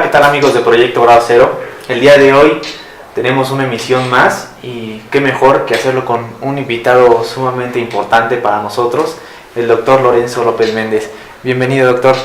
¿qué tal amigos de Proyecto Grado Cero? El día de hoy tenemos una emisión más y qué mejor que hacerlo con un invitado sumamente importante para nosotros, el doctor Lorenzo López Méndez. Bienvenido, doctor.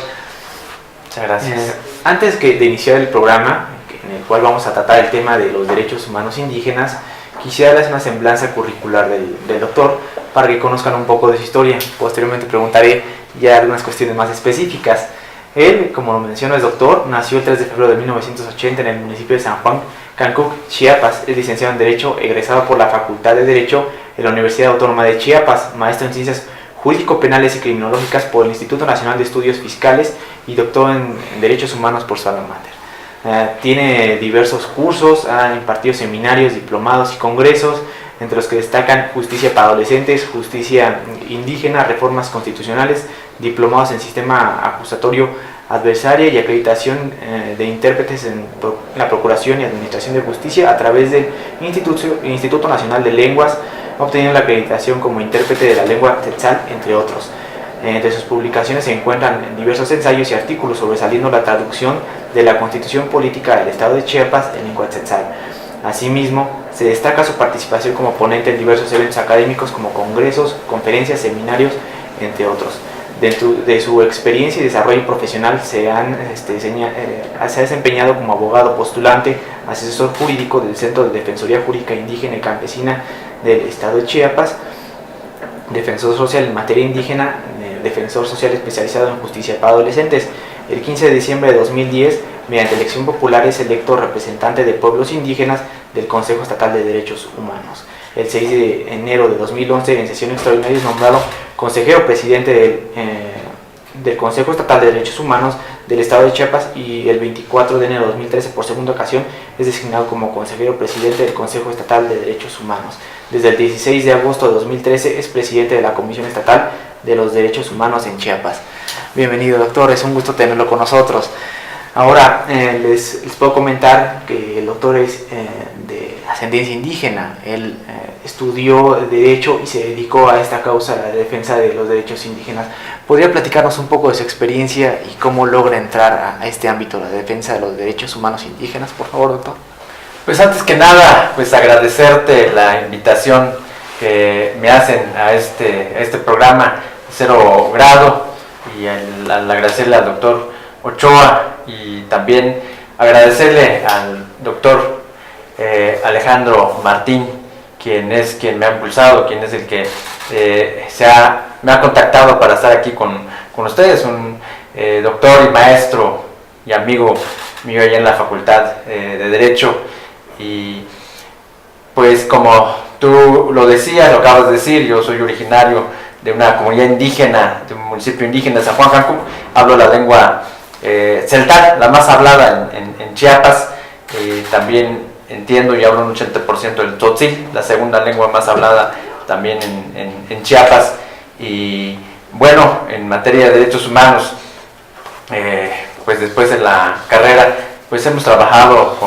Muchas gracias. Antes de iniciar el programa, en el cual vamos a tratar el tema de los derechos humanos indígenas, quisiera darles una semblanza curricular del doctor para que conozcan un poco de su historia. Posteriormente preguntaré ya algunas cuestiones más específicas. Él, como lo mencionó, es doctor, nació el 3 de febrero de 1980 en el municipio de San Juan, Cancuc, Chiapas. Es licenciado en Derecho, egresado por la Facultad de Derecho de la Universidad Autónoma de Chiapas, maestro en Ciencias Jurídico-Penales y Criminológicas por el Instituto Nacional de Estudios Fiscales y doctor en Derechos Humanos por su alma mater. Tiene diversos cursos, ha impartido seminarios, diplomados y congresos, entre los que destacan Justicia para Adolescentes, Justicia Indígena, Reformas Constitucionales, diplomados en Sistema Acusatorio Adversaria y acreditación de intérpretes en la Procuración y Administración de Justicia a través del Instituto Nacional de Lenguas, obteniendo la acreditación como intérprete de la lengua tzetzal, entre otros. Entre sus publicaciones se encuentran diversos ensayos y artículos sobresaliendo la traducción de la Constitución Política del Estado de Chiapas en lengua tzetzal. Asimismo, se destaca su participación como ponente en diversos eventos académicos como congresos, conferencias, seminarios, entre otros. Dentro de su experiencia y desarrollo profesional se ha desempeñado como abogado postulante, asesor jurídico del Centro de Defensoría Jurídica Indígena y Campesina del Estado de Chiapas, defensor social en materia indígena, defensor social especializado en justicia para adolescentes. El 15 de diciembre de 2010, mediante elección popular, es electo representante de pueblos indígenas del Consejo Estatal de Derechos Humanos. El 6 de enero de 2011, en sesión extraordinaria, es nombrado consejero presidente del Consejo Estatal de Derechos Humanos del Estado de Chiapas, y el 24 de enero de 2013, por segunda ocasión, es designado como consejero presidente del Consejo Estatal de Derechos Humanos. Desde el 16 de agosto de 2013 es presidente de la Comisión Estatal de los Derechos Humanos en Chiapas. Bienvenido, doctor, es un gusto tenerlo con nosotros. Ahora les puedo comentar que el doctor es de ascendencia indígena. Él estudió Derecho y se dedicó a esta causa, a la defensa de los derechos indígenas. ¿Podría platicarnos un poco de su experiencia y cómo logra entrar a este ámbito, la defensa de los derechos humanos indígenas, por favor, doctor? Pues antes que nada, pues agradecerte la invitación que me hacen a este programa Cero Grado, y al agradecerle al doctor Ochoa, y también agradecerle al doctor Alejandro Martín, quien me ha impulsado, quien es el que me ha contactado para estar aquí con ustedes, un doctor y maestro y amigo mío allá en la Facultad de Derecho. Y pues como tú lo decías, lo acabas de decir, yo soy originario de una comunidad indígena, de un municipio indígena de San Juan Cancuc. Hablo la lengua celtal, la más hablada en Chiapas. También entiendo y hablo un 80% del tzotzil, la segunda lengua más hablada también en Chiapas. Y bueno, en materia de derechos humanos, pues después de la carrera, pues hemos trabajado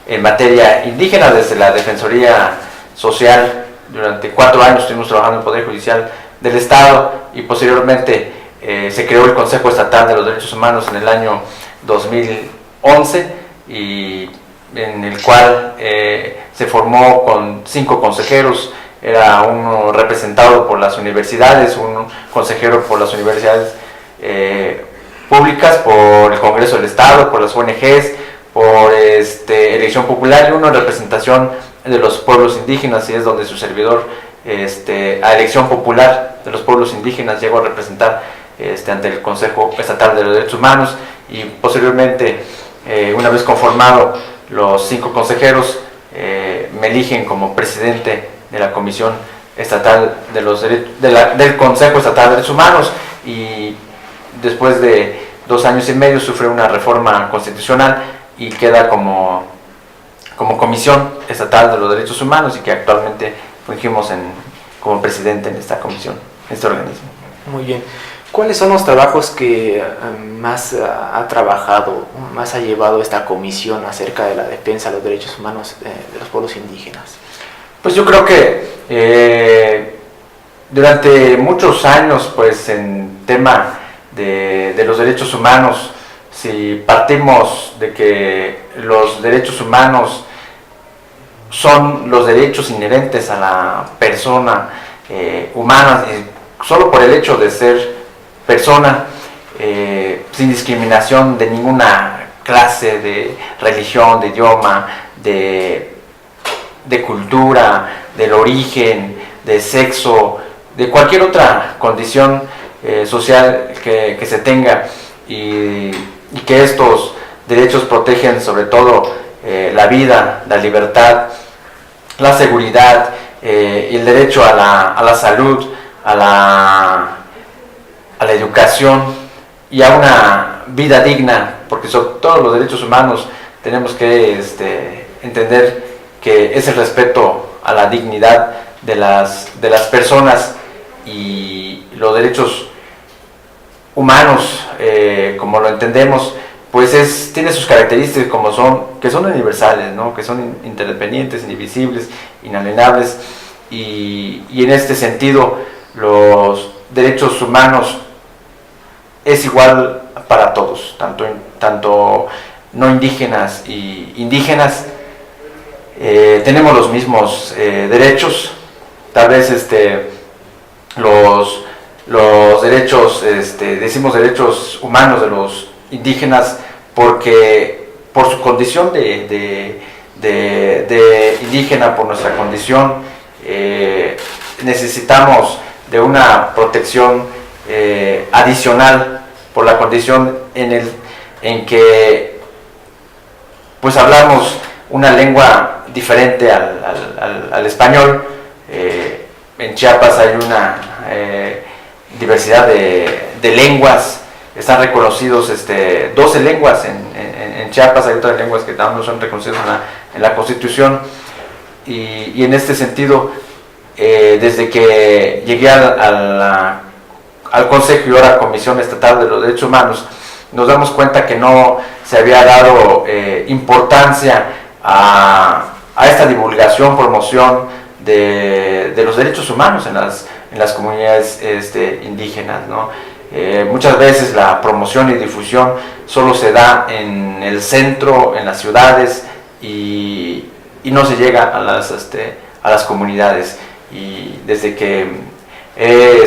en materia indígena desde la Defensoría Social. Durante 4 años estuvimos trabajando en el Poder Judicial del Estado, y posteriormente se creó el Consejo Estatal de los Derechos Humanos en el año 2011, y en el cual se formó con 5 consejeros. Era uno representado por las universidades, un consejero por las universidades públicas, por el Congreso del Estado, por las ONGs, por elección popular, y uno en representación de los pueblos indígenas, y es donde su servidor a elección popular de los pueblos indígenas llegó a representar ante el Consejo Estatal de los Derechos Humanos. Y posteriormente, una vez conformado los 5 consejeros, me eligen como presidente de la Comisión Estatal del Consejo Estatal de Derechos Humanos, y después de 2 años y medio sufre una reforma constitucional y queda como Comisión Estatal de los Derechos Humanos, y que actualmente fungimos como presidente en esta comisión, en este organismo. Muy bien. ¿Cuáles son los trabajos que más ha trabajado, más ha llevado esta comisión acerca de la defensa de los derechos humanos de los pueblos indígenas? Pues yo creo que durante muchos años, pues en tema de los derechos humanos, si partimos de que los derechos humanos son los derechos inherentes a la persona humana, y solo por el hecho de ser persona, sin discriminación de ninguna clase, de religión, de idioma, de cultura, del origen, de sexo, de cualquier otra condición social que se tenga, y que estos derechos protegen sobre todo la vida, la libertad, la seguridad, y el derecho a la salud, a la educación y a una vida digna, porque sobre todos los derechos humanos tenemos que entender que es el respeto a la dignidad de las personas, y los derechos humanos, como lo entendemos, pues tiene sus características que son universales, ¿no? Que son independientes, indivisibles, inalienables, y en este sentido los derechos humanos es igual para todos, tanto no indígenas y indígenas. Tenemos los mismos derechos. Tal vez los derechos, decimos derechos humanos de los indígenas porque por su condición de indígena, por nuestra condición, necesitamos de una protección adicional por la condición en que pues hablamos una lengua diferente al español. En Chiapas hay una diversidad de lenguas. Están reconocidos 12 lenguas en Chiapas. Hay otras lenguas que no son reconocidas en la Constitución, y en este sentido, desde que llegué al Consejo y ahora Comisión Estatal de los Derechos Humanos, nos damos cuenta que no se había dado importancia a esta divulgación, promoción de los derechos humanos en las comunidades indígenas, ¿no? Muchas veces la promoción y difusión solo se da en el centro, en las ciudades, y no se llega a las comunidades. Y desde que he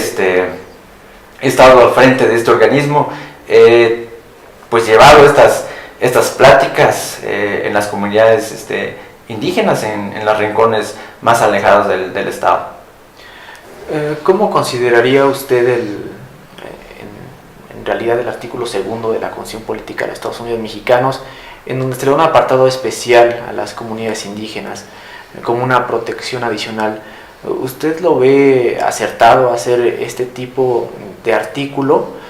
estado al frente de este organismo, pues llevado estas pláticas en las comunidades indígenas, en los rincones más alejados del estado. ¿Cómo consideraría usted en realidad el artículo 2 de la Constitución Política de los Estados Unidos Mexicanos, en donde se le da un apartado especial a las comunidades indígenas como una protección adicional? ¿Usted lo ve acertado hacer este tipo de artículo,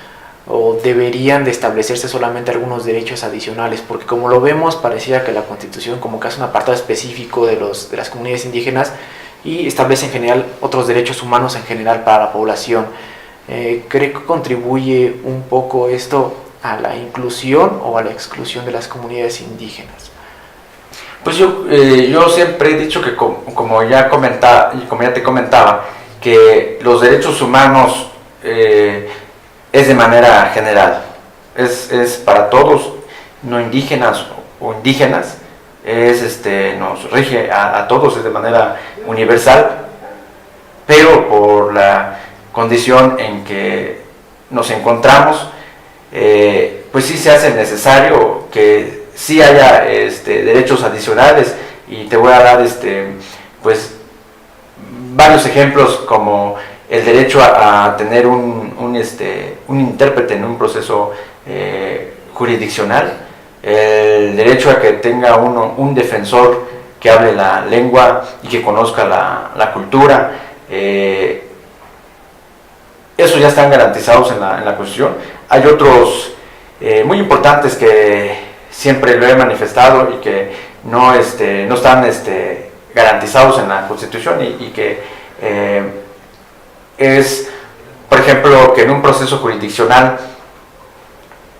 o deberían de establecerse solamente algunos derechos adicionales? Porque como lo vemos, parecía que la Constitución como que hace un apartado específico de las comunidades indígenas y establece en general otros derechos humanos en general para la población. ¿Cree que contribuye un poco esto a la inclusión o a la exclusión de las comunidades indígenas? Pues yo siempre he dicho que, como ya te comentaba, que los derechos humanos es de manera general, es para todos, no indígenas o indígenas, nos rige a todos, es de manera universal, pero por la condición en que nos encontramos, pues sí se hace necesario que sí haya derechos adicionales, y te voy a dar pues varios ejemplos, como el derecho a tener un intérprete en un proceso jurisdiccional, el derecho a que tenga un defensor que hable la lengua y que conozca la cultura. Eso ya están garantizados en la Constitución. Hay otros muy importantes que siempre lo he manifestado y que no están garantizados en la Constitución, y que es, por ejemplo, que en un proceso jurisdiccional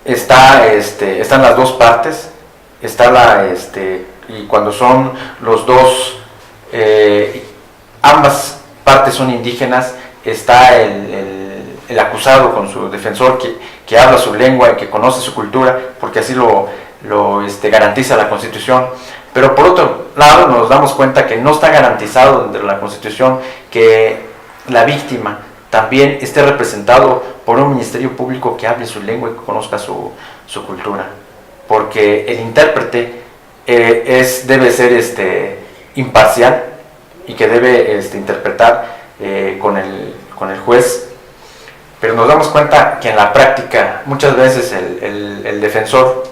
están las dos partes, y cuando son los dos, ambas partes son indígenas, está el el acusado con su defensor que habla su lengua y que conoce su cultura, porque así lo garantiza la Constitución. Pero por otro lado nos damos cuenta que no está garantizado dentro de la Constitución que la víctima también esté representado por un ministerio público que hable su lengua y que conozca su cultura, porque el intérprete debe ser imparcial y que debe interpretar con el juez. Pero nos damos cuenta que en la práctica muchas veces el defensor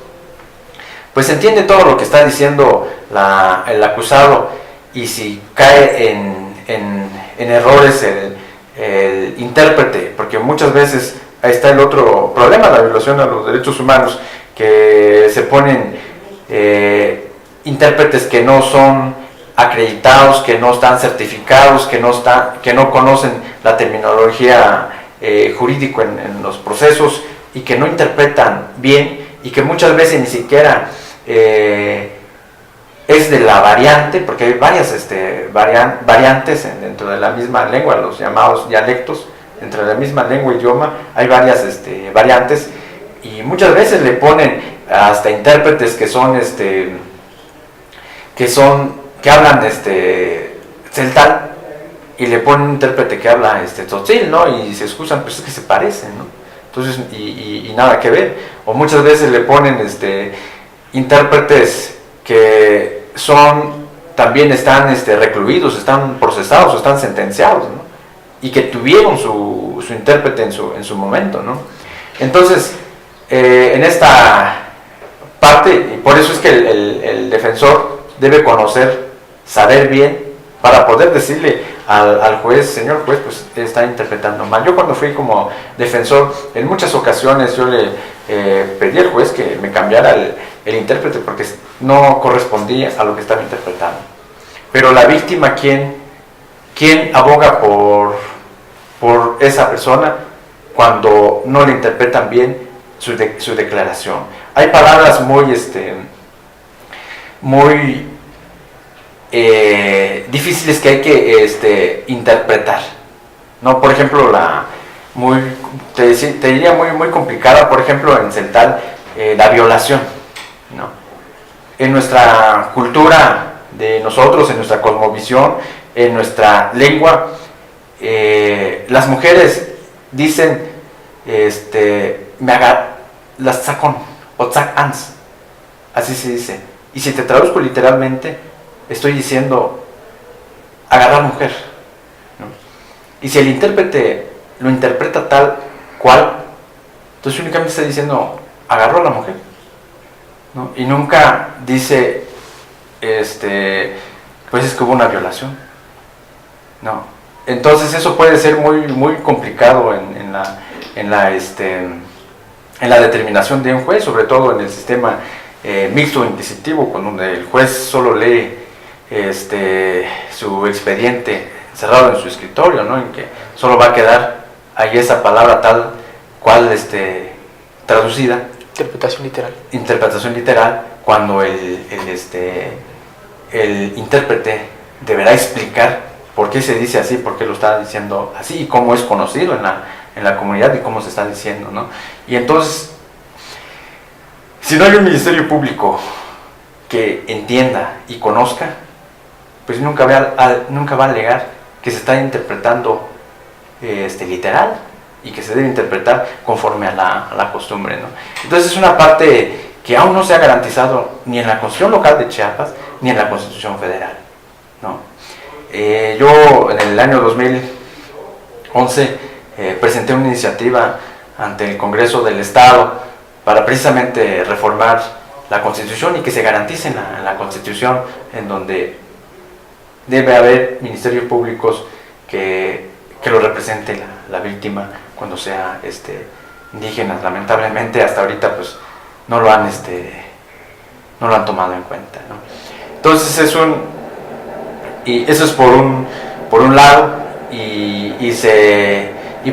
pues entiende todo lo que está diciendo el acusado, y si cae en errores el intérprete, porque muchas veces ahí está el otro problema, la violación a los derechos humanos, que se ponen intérpretes que no son acreditados, que no están certificados, que no conocen la terminología jurídica en los procesos, y que no interpretan bien, y que muchas veces ni siquiera es de la variante, porque hay varias variantes dentro de la misma lengua, los llamados dialectos. Dentro de la misma lengua, idioma, hay varias variantes, y muchas veces le ponen hasta intérpretes que hablan celtal, y le ponen un intérprete que habla tzotzil, ¿no? Y se excusan, pues es que se parecen, ¿no? Entonces, y nada que ver. O muchas veces le ponen intérpretes que también están recluidos, están procesados, están sentenciados, ¿no? Y que tuvieron su intérprete en su momento, ¿no? Entonces, en esta parte, y por eso es que el defensor debe conocer, saber bien, para poder decirle al juez: señor juez, pues está interpretando mal. Yo cuando fui como defensor, en muchas ocasiones yo le pedí al juez que me cambiara el intérprete, porque no correspondía a lo que estaba interpretando. Pero la víctima, ¿quién aboga por esa persona cuando no le interpretan bien su declaración? Hay palabras muy difíciles que hay que interpretar, ¿no? Por ejemplo, te diría muy complicada, por ejemplo, en celtal, la violación, ¿no? En nuestra cultura de nosotros, en nuestra cosmovisión, en nuestra lengua, las mujeres dicen las sacón o sac ans, así se dice, y si te traduzco literalmente, estoy diciendo agarrar mujer, ¿no? Y si el intérprete lo interpreta tal cual, entonces únicamente está diciendo agarró a la mujer, ¿no? Y nunca dice pues es que hubo una violación, no. Entonces eso puede ser muy complicado en la determinación de un juez, sobre todo en el sistema mixto inquisitivo, donde el juez solo lee su expediente cerrado en su escritorio, ¿no? En que solo va a quedar ahí esa palabra tal cual traducida. Interpretación literal, cuando el intérprete deberá explicar por qué se dice así, por qué lo está diciendo así, y cómo es conocido en la comunidad y cómo se está diciendo, ¿no? Y entonces, si no hay un ministerio público que entienda y conozca, pues nunca va a alegar que se está interpretando literal, y que se debe interpretar conforme a la costumbre, ¿no? Entonces es una parte que aún no se ha garantizado ni en la Constitución local de Chiapas ni en la Constitución federal, ¿no? Yo en el año 2011 presenté una iniciativa ante el Congreso del Estado para precisamente reformar la Constitución y que se garantice en la Constitución, en donde debe haber ministerios públicos que lo represente la víctima cuando sea indígena. Lamentablemente hasta ahorita pues no lo han tomado en cuenta, ¿no? Entonces eso es por un lado, y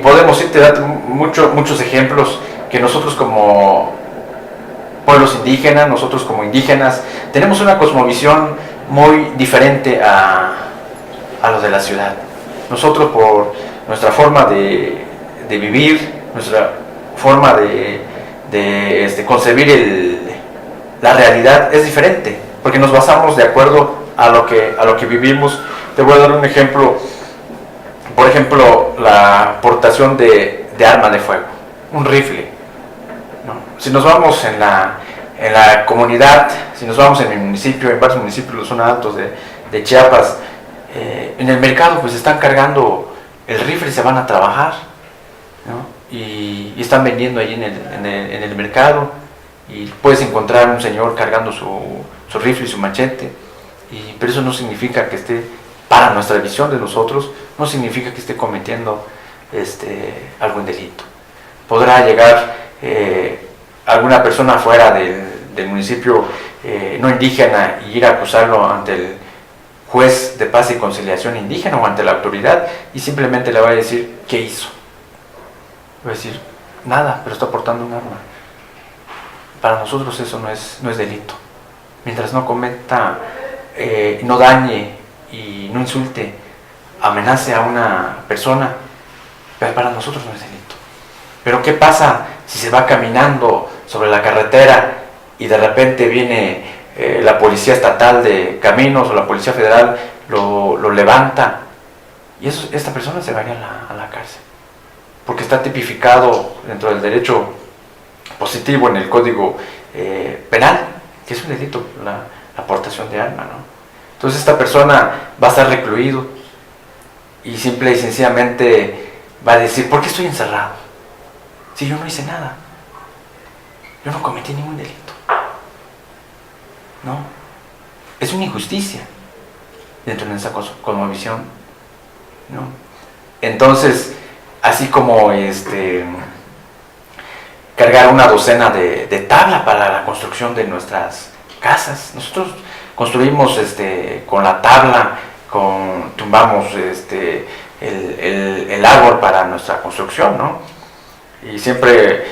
podemos irte dando muchos ejemplos que nosotros como pueblos indígenas, nosotros como indígenas, tenemos una cosmovisión muy diferente a lo de la ciudad. Nosotros, por nuestra forma de de vivir, nuestra forma de concebir la realidad es diferente, porque nos basamos de acuerdo a lo que vivimos. Te voy a dar un ejemplo. Por ejemplo, la portación de arma de fuego, un rifle, ¿no? Si nos vamos en la comunidad, si nos vamos en mi municipio, en varios municipios de los zona altos de Chiapas, en el mercado pues están cargando el rifle y se van a trabajar, ¿no? Y están vendiendo ahí en el mercado, y puedes encontrar un señor cargando su rifle y su machete, pero eso no significa que esté, para nuestra visión de nosotros, no significa que esté cometiendo algún delito. Podrá llegar alguna persona fuera del municipio no indígena y ir a acusarlo ante el juez de paz y conciliación indígena o ante la autoridad, y simplemente le va a decir ¿qué hizo? Va a decir nada, pero está portando un arma. Para nosotros eso no es delito. Mientras no cometa, no dañe y no insulte, amenace a una persona, para nosotros no es delito. Pero ¿qué pasa si se va caminando sobre la carretera y de repente viene la policía estatal de caminos o la policía federal, lo levanta, y esta persona se va a ir a la cárcel? Porque está tipificado dentro del derecho positivo en el Código Penal, que es un delito la portación de arma, ¿no? Entonces esta persona va a estar recluido y simple y sencillamente va a decir: ¿por qué estoy encerrado? Si yo no hice nada, yo no cometí ningún delito, ¿no? Es una injusticia dentro de esa cosmovisión, ¿no? Entonces, así como cargar una docena de tabla para la construcción de nuestras casas, nosotros construimos con la tabla, tumbamos el árbol para nuestra construcción, ¿no? Y siempre,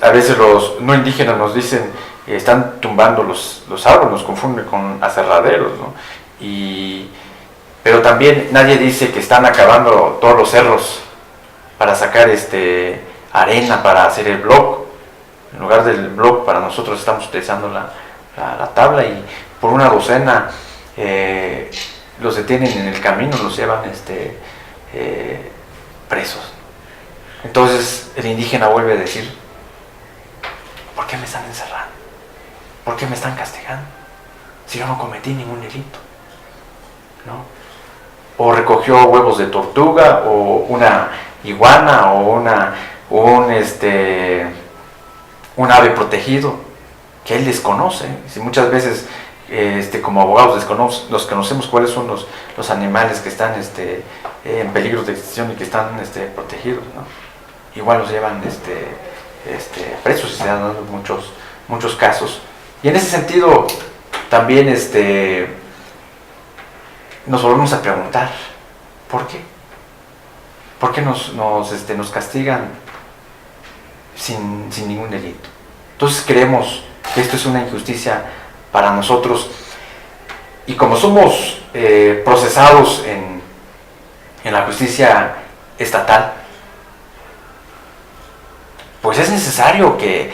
a veces los no indígenas nos dicen, están tumbando los árboles, nos confunden con aserraderos, ¿no? Pero también nadie dice que están acabando todos los cerros para sacar arena para hacer el block. En lugar del block, para nosotros estamos utilizando la tabla, y por una docena los detienen en el camino, los llevan presos. Entonces el indígena vuelve a decir: ¿por qué me están encerrando? ¿Por qué me están castigando? Si yo no cometí ningún delito, ¿no? O recogió huevos de tortuga, o una iguana, o un ave protegido que él desconoce. Si muchas veces como abogados desconocemos cuáles son los animales que están en peligro de extinción y que están protegidos, ¿no? Igual los llevan presos, y se dan dando muchos casos. Y en ese sentido también nos volvemos a preguntar: ¿por qué? ¿Por qué nos castigan sin ningún delito? Entonces creemos que esto es una injusticia para nosotros, y como somos procesados en la justicia estatal, pues es necesario que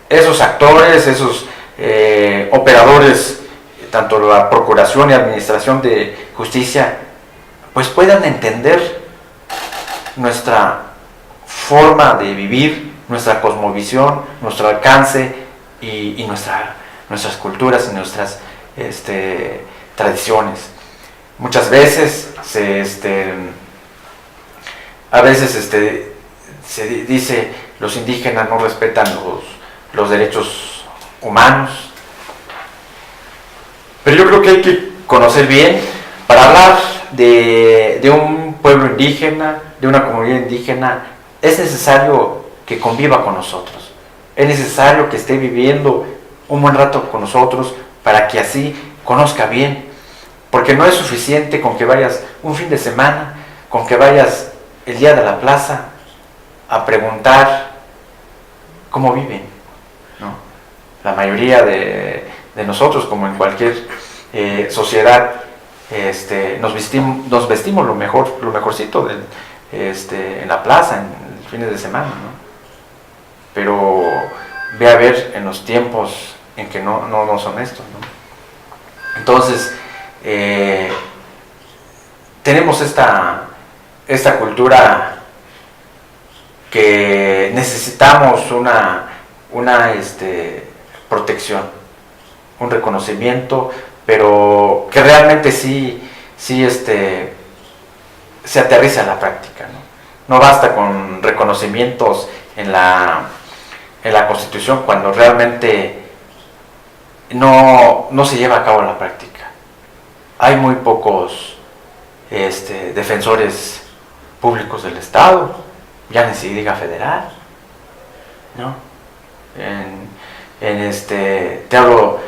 esos actores, esos operadores, tanto la Procuración y Administración de Justicia, pues puedan entender nuestra forma de vivir, nuestra cosmovisión, nuestro alcance y nuestras culturas y nuestras tradiciones. Muchas veces se dice: los indígenas no respetan los derechos humanos. Pero yo creo que hay que conocer bien, para hablar de un pueblo indígena, de una comunidad indígena, es necesario que conviva con nosotros, es necesario que esté viviendo un buen rato con nosotros, para que así conozca bien, porque no es suficiente con que vayas un fin de semana, con que vayas el día de la plaza a preguntar cómo viven, ¿no? La mayoría de nosotros, como en cualquier sociedad, nos vestimos lo mejorcito en la plaza, en los fines de semana, ¿no? Pero ve a ver en los tiempos en que no son estos, ¿no? Entonces, tenemos esta cultura que necesitamos una protección, un reconocimiento, pero que realmente sí se aterriza en la práctica, ¿no? No basta con reconocimientos en la Constitución cuando realmente no se lleva a cabo la práctica. Hay muy pocos defensores públicos del Estado, ya ni se diga federal, ¿no? Te hablo,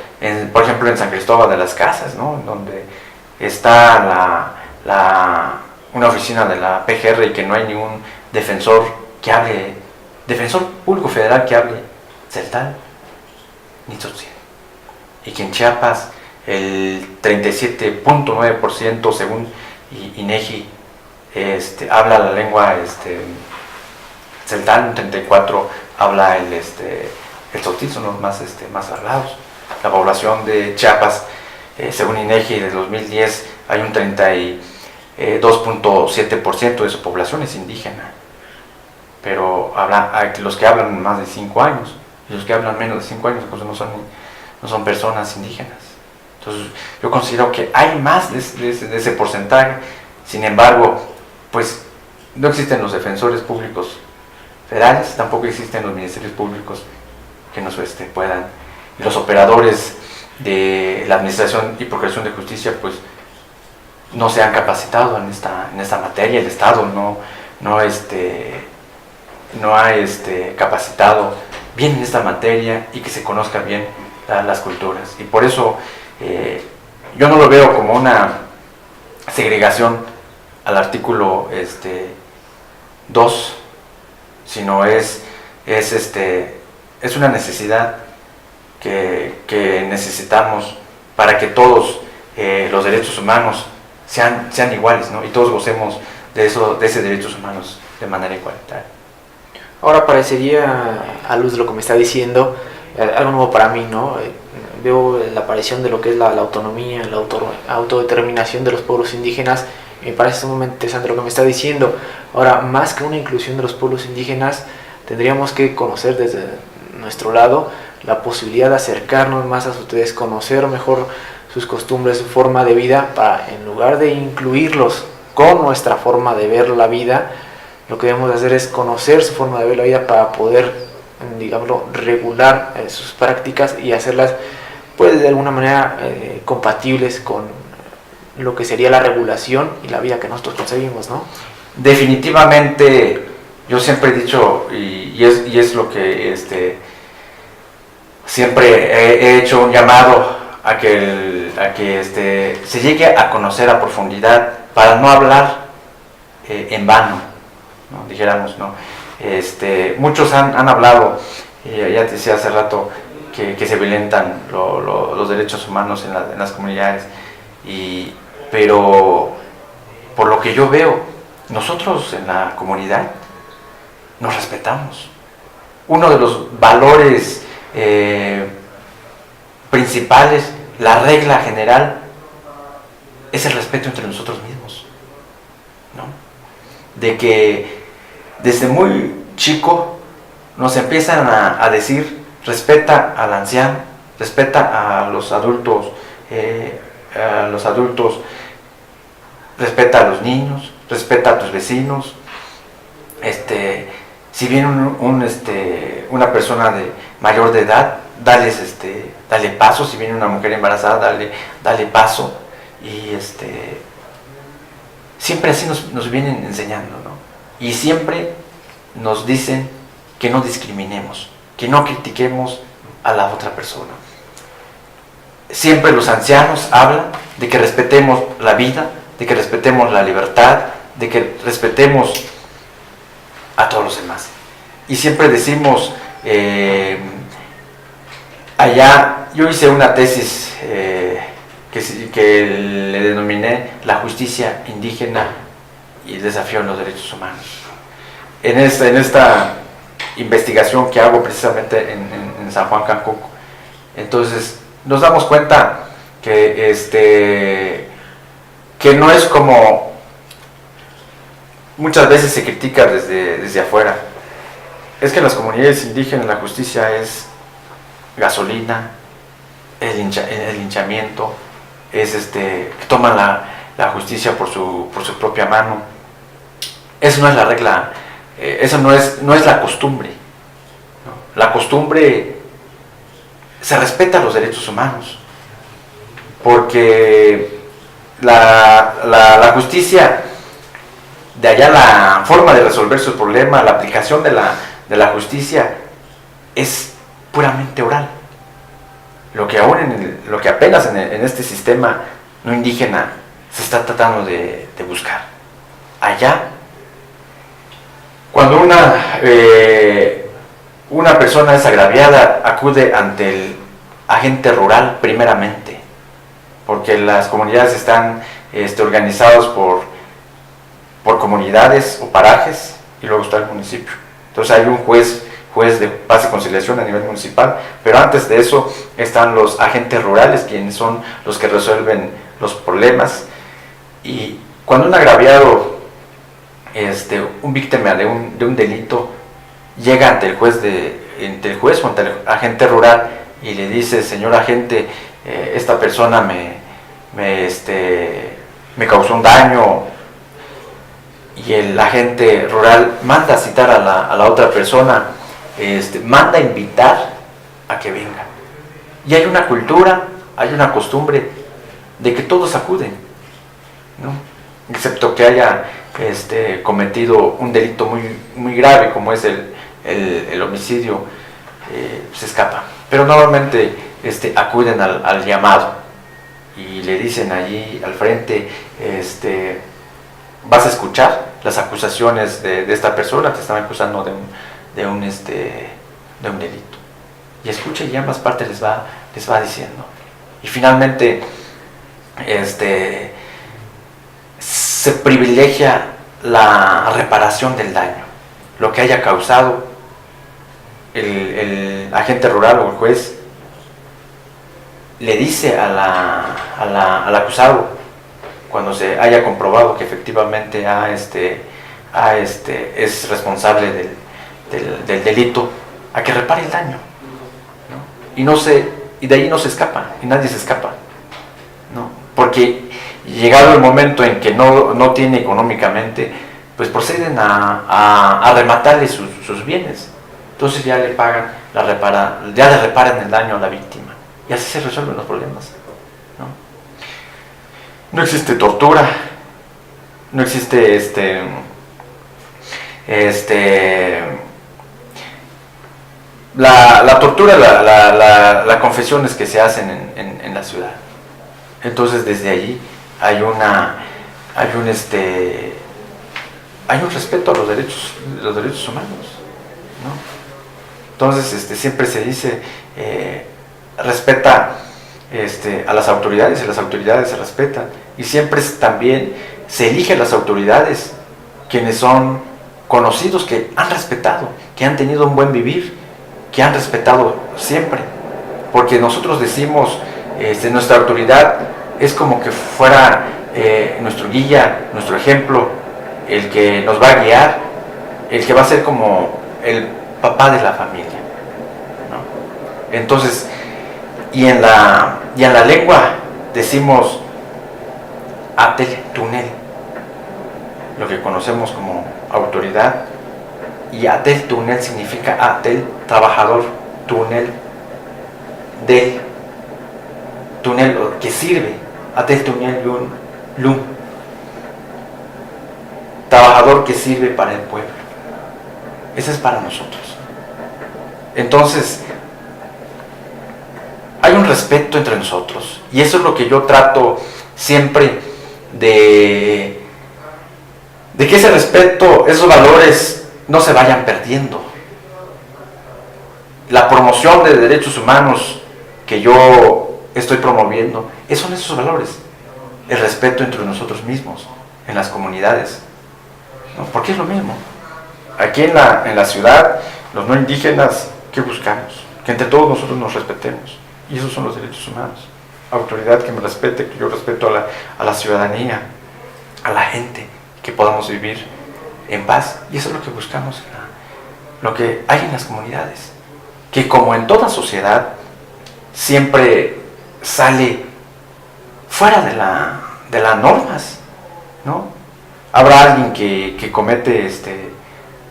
por ejemplo, en San Cristóbal de las Casas, ¿no? Donde está una oficina de la PGR y que no hay ningún defensor público federal que hable celtal ni social. Y que en Chiapas el 37.9% según INEGI habla la lengua celtal, un 34% habla el tzotzil, son los más hablados. La población de Chiapas, según INEGI de 2010, hay un 32.7% de su población es indígena, pero los que hablan más de 5 años y los que hablan menos de 5 años pues no son personas indígenas. Entonces yo considero que hay más de ese porcentaje. Sin embargo, pues no existen los defensores públicos federales, tampoco existen los ministerios públicos que nos puedan, y los operadores de la administración y procuración de justicia pues no se han capacitado en esta materia. El Estado no ha capacitado bien en esta materia y que se conozcan bien las culturas, y por eso yo no lo veo como una segregación al artículo 2, sino es una necesidad que necesitamos para que todos los derechos humanos sean iguales, ¿no? Y todos gocemos de ese derechos humanos de manera igualitaria. Ahora parecería, a luz de lo que me está diciendo, algo nuevo para mí, ¿no? Veo la aparición de lo que es la autonomía, la autodeterminación de los pueblos indígenas. Me parece sumamente interesante lo que me está diciendo. Ahora, más que una inclusión de los pueblos indígenas, tendríamos que conocer desde nuestro lado la posibilidad de acercarnos más a ustedes, conocer mejor sus costumbres, su forma de vida, para, en lugar de incluirlos con nuestra forma de ver la vida, lo que debemos hacer es conocer su forma de ver la vida para poder, digámoslo, regular sus prácticas y hacerlas, pues, de alguna manera compatibles con lo que sería la regulación y la vida que nosotros concebimos, ¿no? Definitivamente, yo siempre he dicho, y es lo que siempre he hecho un llamado a que se llegue a conocer a profundidad, para no hablar en vano, ¿no? Dijéramos, ¿no? Muchos han hablado, ya te decía hace rato, que se violentan los derechos humanos en las comunidades, pero por lo que yo veo, nosotros en la comunidad nos respetamos. Uno de los valores principales, la regla general, es el respeto entre nosotros mismos, ¿no? De que desde muy chico nos empiezan a decir: respeta al anciano, respeta a los adultos, respeta a los niños, respeta a tus vecinos. Si viene una persona mayor de edad, dale paso. Si viene una mujer embarazada, dale paso. Y siempre así nos vienen enseñando, ¿no? Y siempre nos dicen que no discriminemos, que no critiquemos a la otra persona. Siempre los ancianos hablan de que respetemos la vida, de que respetemos la libertad, de que respetemos a todos los demás. Y siempre decimos, allá yo hice una tesis que le denominé la justicia indígena y el desafío a los derechos humanos. En esta investigación que hago precisamente en San Juan Cancuco, entonces nos damos cuenta que no es como muchas veces se critica desde afuera. Es que en las comunidades indígenas la justicia es gasolina, el linchamiento, es que toman la justicia por su propia mano. Eso no es la regla, eso no es la costumbre, ¿no? La costumbre se respeta los derechos humanos, porque la justicia, de allá la forma de resolver su problema, la aplicación de la justicia es puramente oral. Lo que apenas en este sistema no indígena se está tratando de buscar. Allá, cuando una persona es agraviada, acude ante el agente rural primeramente, porque las comunidades están organizadas por comunidades o parajes, y luego está el municipio. Entonces hay un juez de paz y conciliación a nivel municipal, pero antes de eso están los agentes rurales, quienes son los que resuelven los problemas. Y cuando un agraviado, un víctima de un delito, llega ante el juez o ante el agente rural y le dice: señor agente, esta persona me causó un daño, y el agente rural manda a citar a la otra persona, manda a invitar a que venga. Y hay una cultura, hay una costumbre de que todos acuden, ¿no? Excepto que haya cometido un delito muy, muy grave, como es el homicidio, se escapa. Pero normalmente acuden al llamado y le dicen allí al frente: vas a escuchar las acusaciones de esta persona, te están acusando de un delito. Y escucha, y ambas partes les va diciendo. Y finalmente se privilegia la reparación del daño, lo que haya causado el agente rural o el juez le dice al acusado, cuando se haya comprobado que efectivamente es responsable del delito, a que repare el daño, ¿no? Y de ahí no se escapa, y nadie se escapa, ¿no? Porque llegado el momento en que no tiene económicamente, pues proceden a rematarle sus bienes. Entonces ya le pagan, ya le reparan el daño a la víctima, y así se resuelven los problemas, ¿no? No existe tortura, no existe la tortura, las confesiones que se hacen en la ciudad. Entonces desde allí hay un respeto a los derechos humanos, ¿no? Entonces siempre se dice, respeta a las autoridades, y las autoridades se respetan, y siempre también se eligen las autoridades quienes son conocidos, que han respetado, que han tenido un buen vivir, que han respetado siempre, porque nosotros decimos, nuestra autoridad es como que fuera nuestro guía, nuestro ejemplo, el que nos va a guiar, el que va a ser como el papá de la familia, ¿no? Entonces, y en la lengua decimos Atel Tunel, lo que conocemos como autoridad, y Atel Tunel significa Atel, trabajador, Tunel, del Tunel, que sirve, Atel Tunel Lum, trabajador que sirve para el pueblo. Eso es para nosotros. Entonces, hay un respeto entre nosotros, y eso es lo que yo trato siempre de que ese respeto, esos valores no se vayan perdiendo. La promoción de derechos humanos que yo estoy promoviendo, son esos valores. El respeto entre nosotros mismos, en las comunidades, ¿no? Porque es lo mismo. Aquí en la ciudad, los no indígenas, ¿qué buscamos? Que entre todos nosotros nos respetemos. Y esos son los derechos humanos. Autoridad que me respete, que yo respeto a la ciudadanía, a la gente, que podamos vivir en paz. Y eso es lo que buscamos, lo que hay en las comunidades. Que como en toda sociedad, siempre sale fuera de las normas, ¿no? Habrá alguien que comete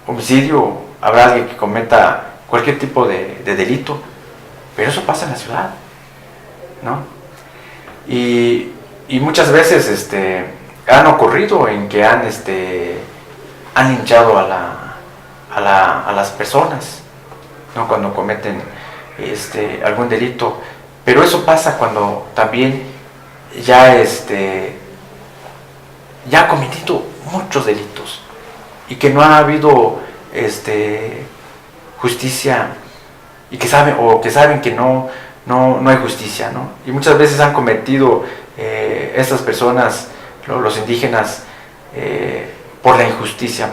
homicidio, habrá alguien que cometa cualquier tipo de delito, pero eso pasa en la ciudad, ¿no? Y muchas veces han ocurrido en que han linchado a las personas, ¿no? Cuando cometen algún delito, pero eso pasa cuando también ya ha cometido muchos delitos y que no ha habido justicia, y que saben que no hay justicia, ¿no? Y muchas veces han cometido estas personas, los indígenas, por la injusticia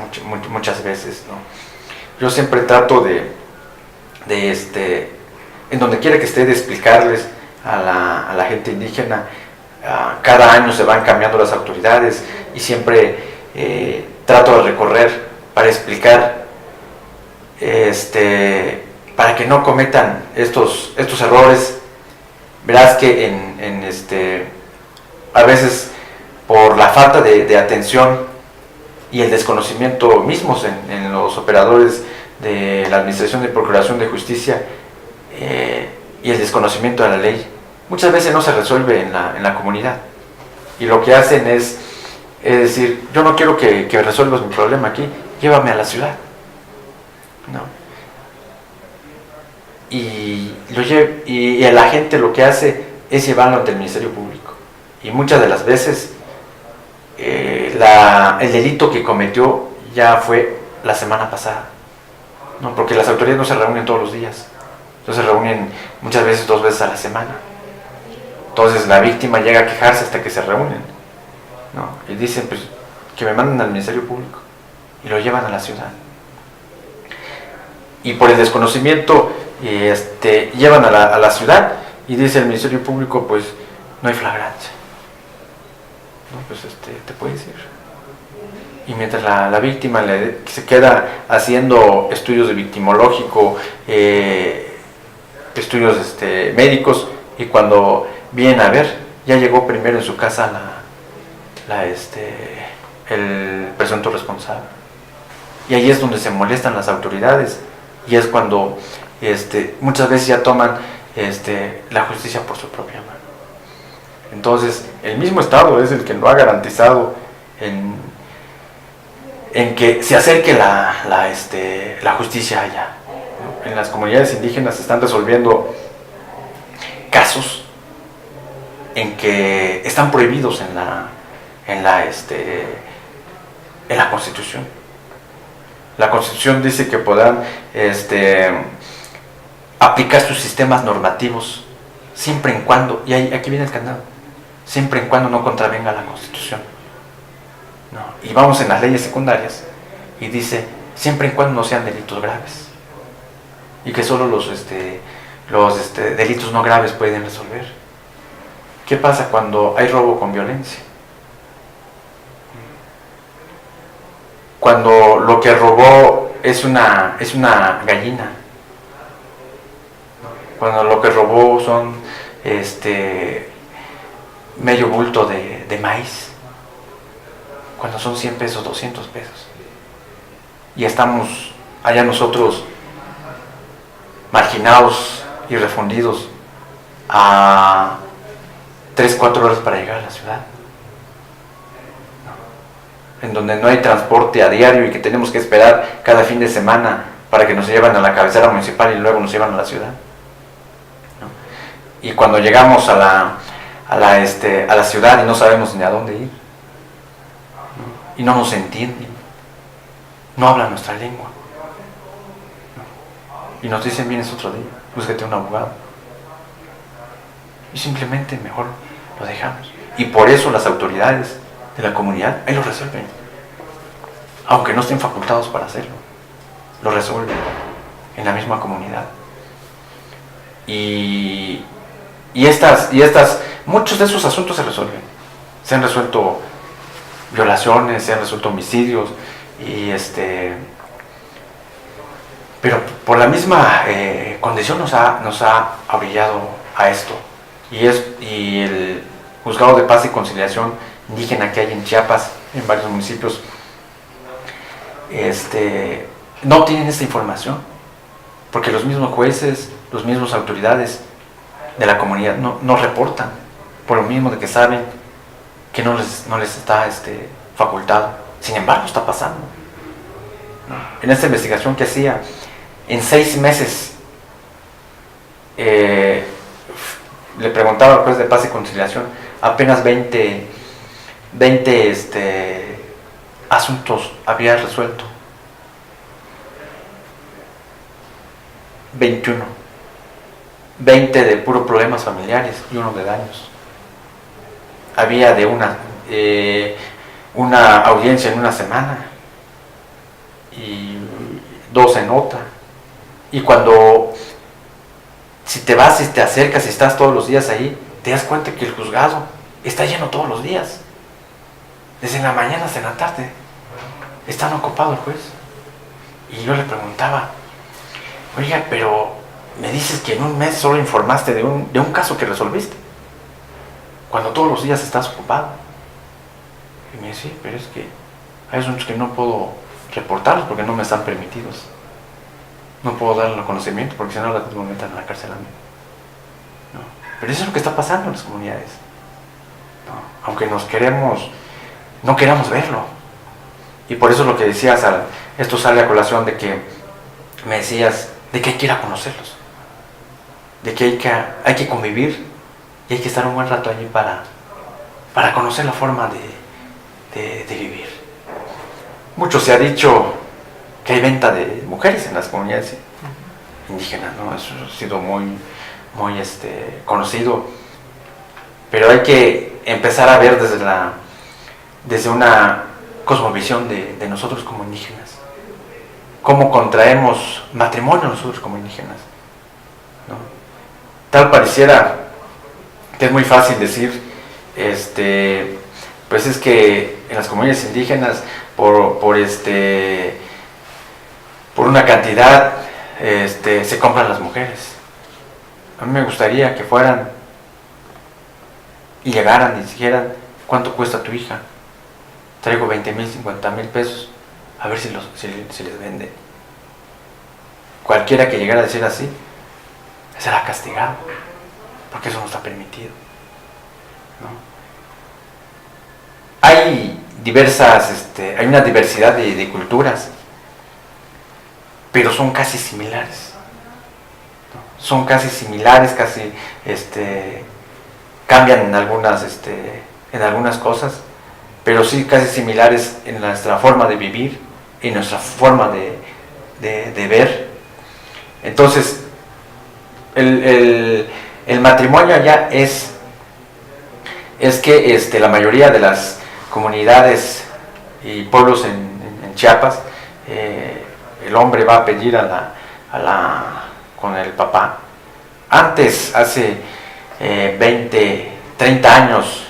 muchas veces, ¿no? Yo siempre trato de en donde quiera que esté, de explicarles a la gente indígena. Cada año se van cambiando las autoridades y siempre trato de recorrer para explicar, para que no cometan estos errores. Verás que a veces, por la falta de atención y el desconocimiento mismos en los operadores de la Administración de Procuración de Justicia, y el desconocimiento de la ley, muchas veces no se resuelve en la comunidad. Y lo que hacen es decir: yo no quiero que resuelvas mi problema aquí, llévame a la ciudad, ¿no? Y la gente lo que hace es llevarlo ante el Ministerio Público. Y muchas de las veces el delito que cometió ya fue la semana pasada, ¿no? Porque las autoridades no se reúnen todos los días, entonces se reúnen muchas veces 2 veces a la semana. Entonces la víctima llega a quejarse hasta que se reúnen, ¿no? Y dicen: pues que me manden al Ministerio Público, y lo llevan a la ciudad. Y por el desconocimiento llevan a la ciudad, y dice el Ministerio Público: pues no hay flagrancia, ¿no? Pues te puedes ir. Y mientras la víctima se queda haciendo estudios de victimológico, estudios médicos, y cuando vienen a ver, ya llegó primero en su casa el presunto responsable. Y ahí es donde se molestan las autoridades, y es cuando muchas veces ya toman la justicia por su propia mano. Entonces el mismo Estado es el que lo ha garantizado en que se acerque la justicia allá, ¿no? En las comunidades indígenas se están resolviendo casos en que están prohibidos en la Constitución. La Constitución dice que podrán aplicar sus sistemas normativos siempre en cuando, y aquí viene el candado, siempre en cuando no contravenga la Constitución, ¿no? Y vamos en las leyes secundarias y dice: siempre en cuando no sean delitos graves, y que solo los delitos no graves pueden resolver. ¿Qué pasa cuando hay robo con violencia? Cuando lo que robó es una gallina, cuando lo que robó son medio bulto de maíz, cuando son 100 pesos, 200 pesos, y estamos allá nosotros marginados y refundidos a 3-4 horas para llegar a la ciudad, en donde no hay transporte a diario y que tenemos que esperar cada fin de semana para que nos lleven a la cabecera municipal y luego nos llevan a la ciudad, ¿no? Y cuando llegamos a la ciudad y no sabemos ni a dónde ir, ¿no? Y no nos entienden, no hablan nuestra lengua, ¿no? Y nos dicen: vienes otro día, búscate un abogado. y simplemente mejor lo dejamos. Y por eso las autoridades de la comunidad ahí lo resuelven, aunque no estén facultados para hacerlo, lo resuelven en la misma comunidad. Y muchos de esos asuntos se resuelven. Se han resuelto violaciones, se han resuelto homicidios, pero por la misma condición nos ha orillado a esto. Y el Juzgado de Paz y Conciliación Indígena que hay en Chiapas, en varios municipios, no tienen esta información, porque los mismos jueces, los mismos autoridades de la comunidad no reportan, por lo mismo de que saben que no les está facultado. Sin embargo, está pasando. En esta investigación que hacía, en 6 meses, le preguntaba al juez de Paz y Conciliación, apenas 20 asuntos había resuelto. 21. 20 de puros problemas familiares y 1 de daños. Había de una audiencia en una semana y 2 en otra. Y si te vas y te acercas y estás todos los días ahí, te das cuenta que el juzgado está lleno todos los días. Desde la mañana hasta la tarde. Está ocupado el juez. Y yo le preguntaba, oiga, pero me dices que en un mes solo informaste de un caso que resolviste, cuando todos los días estás ocupado. Y me dice, sí, pero es que hay asuntos que no puedo reportarlos porque no me están permitidos. No puedo darle el conocimiento porque si no me metan a la cárcel a mí. ¿No? Pero eso es lo que está pasando en las comunidades. ¿No? Aunque no queramos verlo. Y por eso lo que decías, esto sale a colación de que me decías de que hay que ir a conocerlos, de que hay que convivir y hay que estar un buen rato allí para conocer la forma de vivir. Mucho se ha dicho que hay venta de mujeres en las comunidades indígenas, ¿no? Eso ha sido muy conocido, pero hay que empezar a ver desde una cosmovisión de nosotros como indígenas, cómo contraemos matrimonio nosotros como indígenas, ¿no? Tal pareciera que es muy fácil decir, pues es que en las comunidades indígenas por una cantidad se compran las mujeres. A mí me gustaría que fueran y llegaran y dijeran, ¿cuánto cuesta tu hija? Traigo 20,000, 50,000 pesos, a ver si les vende. Cualquiera que llegara a decir así será castigado, porque eso no está permitido, ¿no? Hay una diversidad de culturas, pero son casi similares, ¿no? Son casi similares, casi cambian en algunas cosas, pero sí casi similares en nuestra forma de vivir y nuestra forma de ver. Entonces, el matrimonio allá es que la mayoría de las comunidades y pueblos en Chiapas, el hombre va a pedir con el papá. Antes, hace 20, 30 años,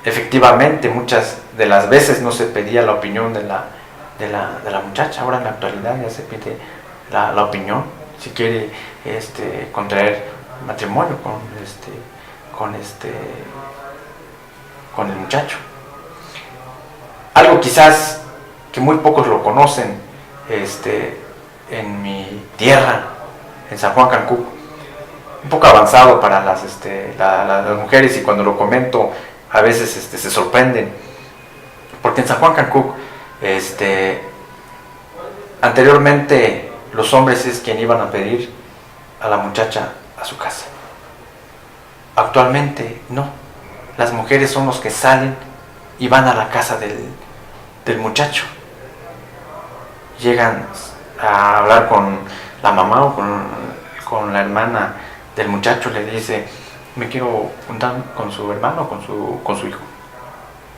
efectivamente muchas de las veces no se pedía la opinión de la muchacha. Ahora en la actualidad ya se pide la opinión si quiere contraer matrimonio con el muchacho. Algo quizás que muy pocos lo conocen, en mi tierra, en San Juan Cancuc, un poco avanzado para las mujeres, y cuando lo comento a veces se sorprenden, porque en San Juan Cancuc anteriormente los hombres es quien iban a pedir a la muchacha a su casa. Actualmente no, las mujeres son los que salen y van a la casa del muchacho. Llegan a hablar con la mamá o con la hermana del muchacho, le dice, me quiero juntar con su hermano, con su hijo.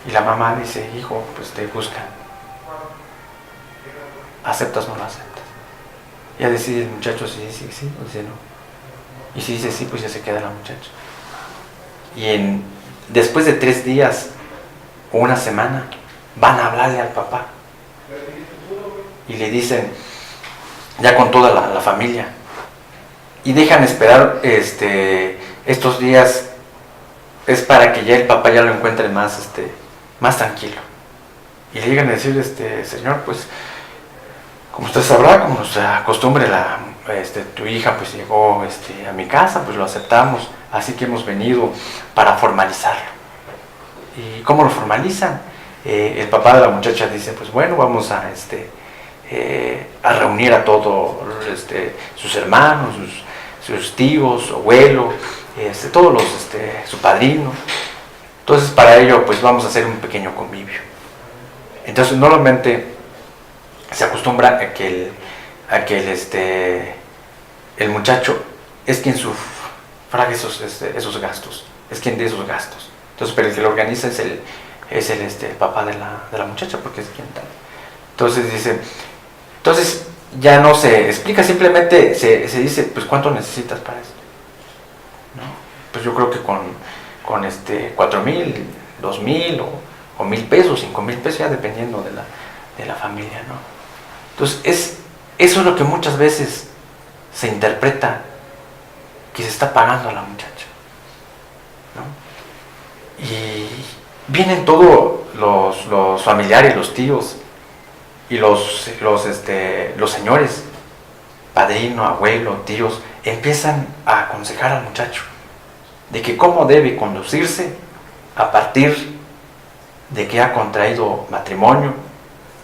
Y la mamá dice, hijo, pues te buscan. ¿Aceptas o no lo aceptas? Ya decide el muchacho si dice sí o dice no. Y si dice sí, pues ya se queda la muchacha. Y después de 3 días o una semana, van a hablarle al papá. Y le dicen, ya con toda la familia. Y dejan esperar estos días, es para que ya el papá ya lo encuentre más tranquilo. Y le llegan a decir, señor, pues, como usted sabrá, como nuestra costumbre, tu hija pues llegó a mi casa, pues lo aceptamos, así que hemos venido para formalizarlo. ¿Y cómo lo formalizan? El papá de la muchacha dice, pues bueno, vamos a reunir a todos sus hermanos, sus tíos, su abuelo, todos su padrino. Entonces para ello pues vamos a hacer un pequeño convivio. Entonces normalmente se acostumbra a que el muchacho es quien sufraga esos gastos, es quien dé esos gastos. Entonces, pero el que lo organiza es el papá de la muchacha, porque es quien tal. Entonces ya no se explica, simplemente se dice, pues ¿cuánto necesitas para esto? ¿No? Pues yo creo que con 4,000, 2,000 o 1,000 pesos, 5,000 pesos, ya dependiendo de la familia, ¿no? Entonces eso es lo que muchas veces se interpreta que se está pagando a la muchacha, ¿no? Y vienen todos los familiares, los tíos y los señores, padrino, abuelo, tíos, empiezan a aconsejar al muchacho de que cómo debe conducirse a partir de que ha contraído matrimonio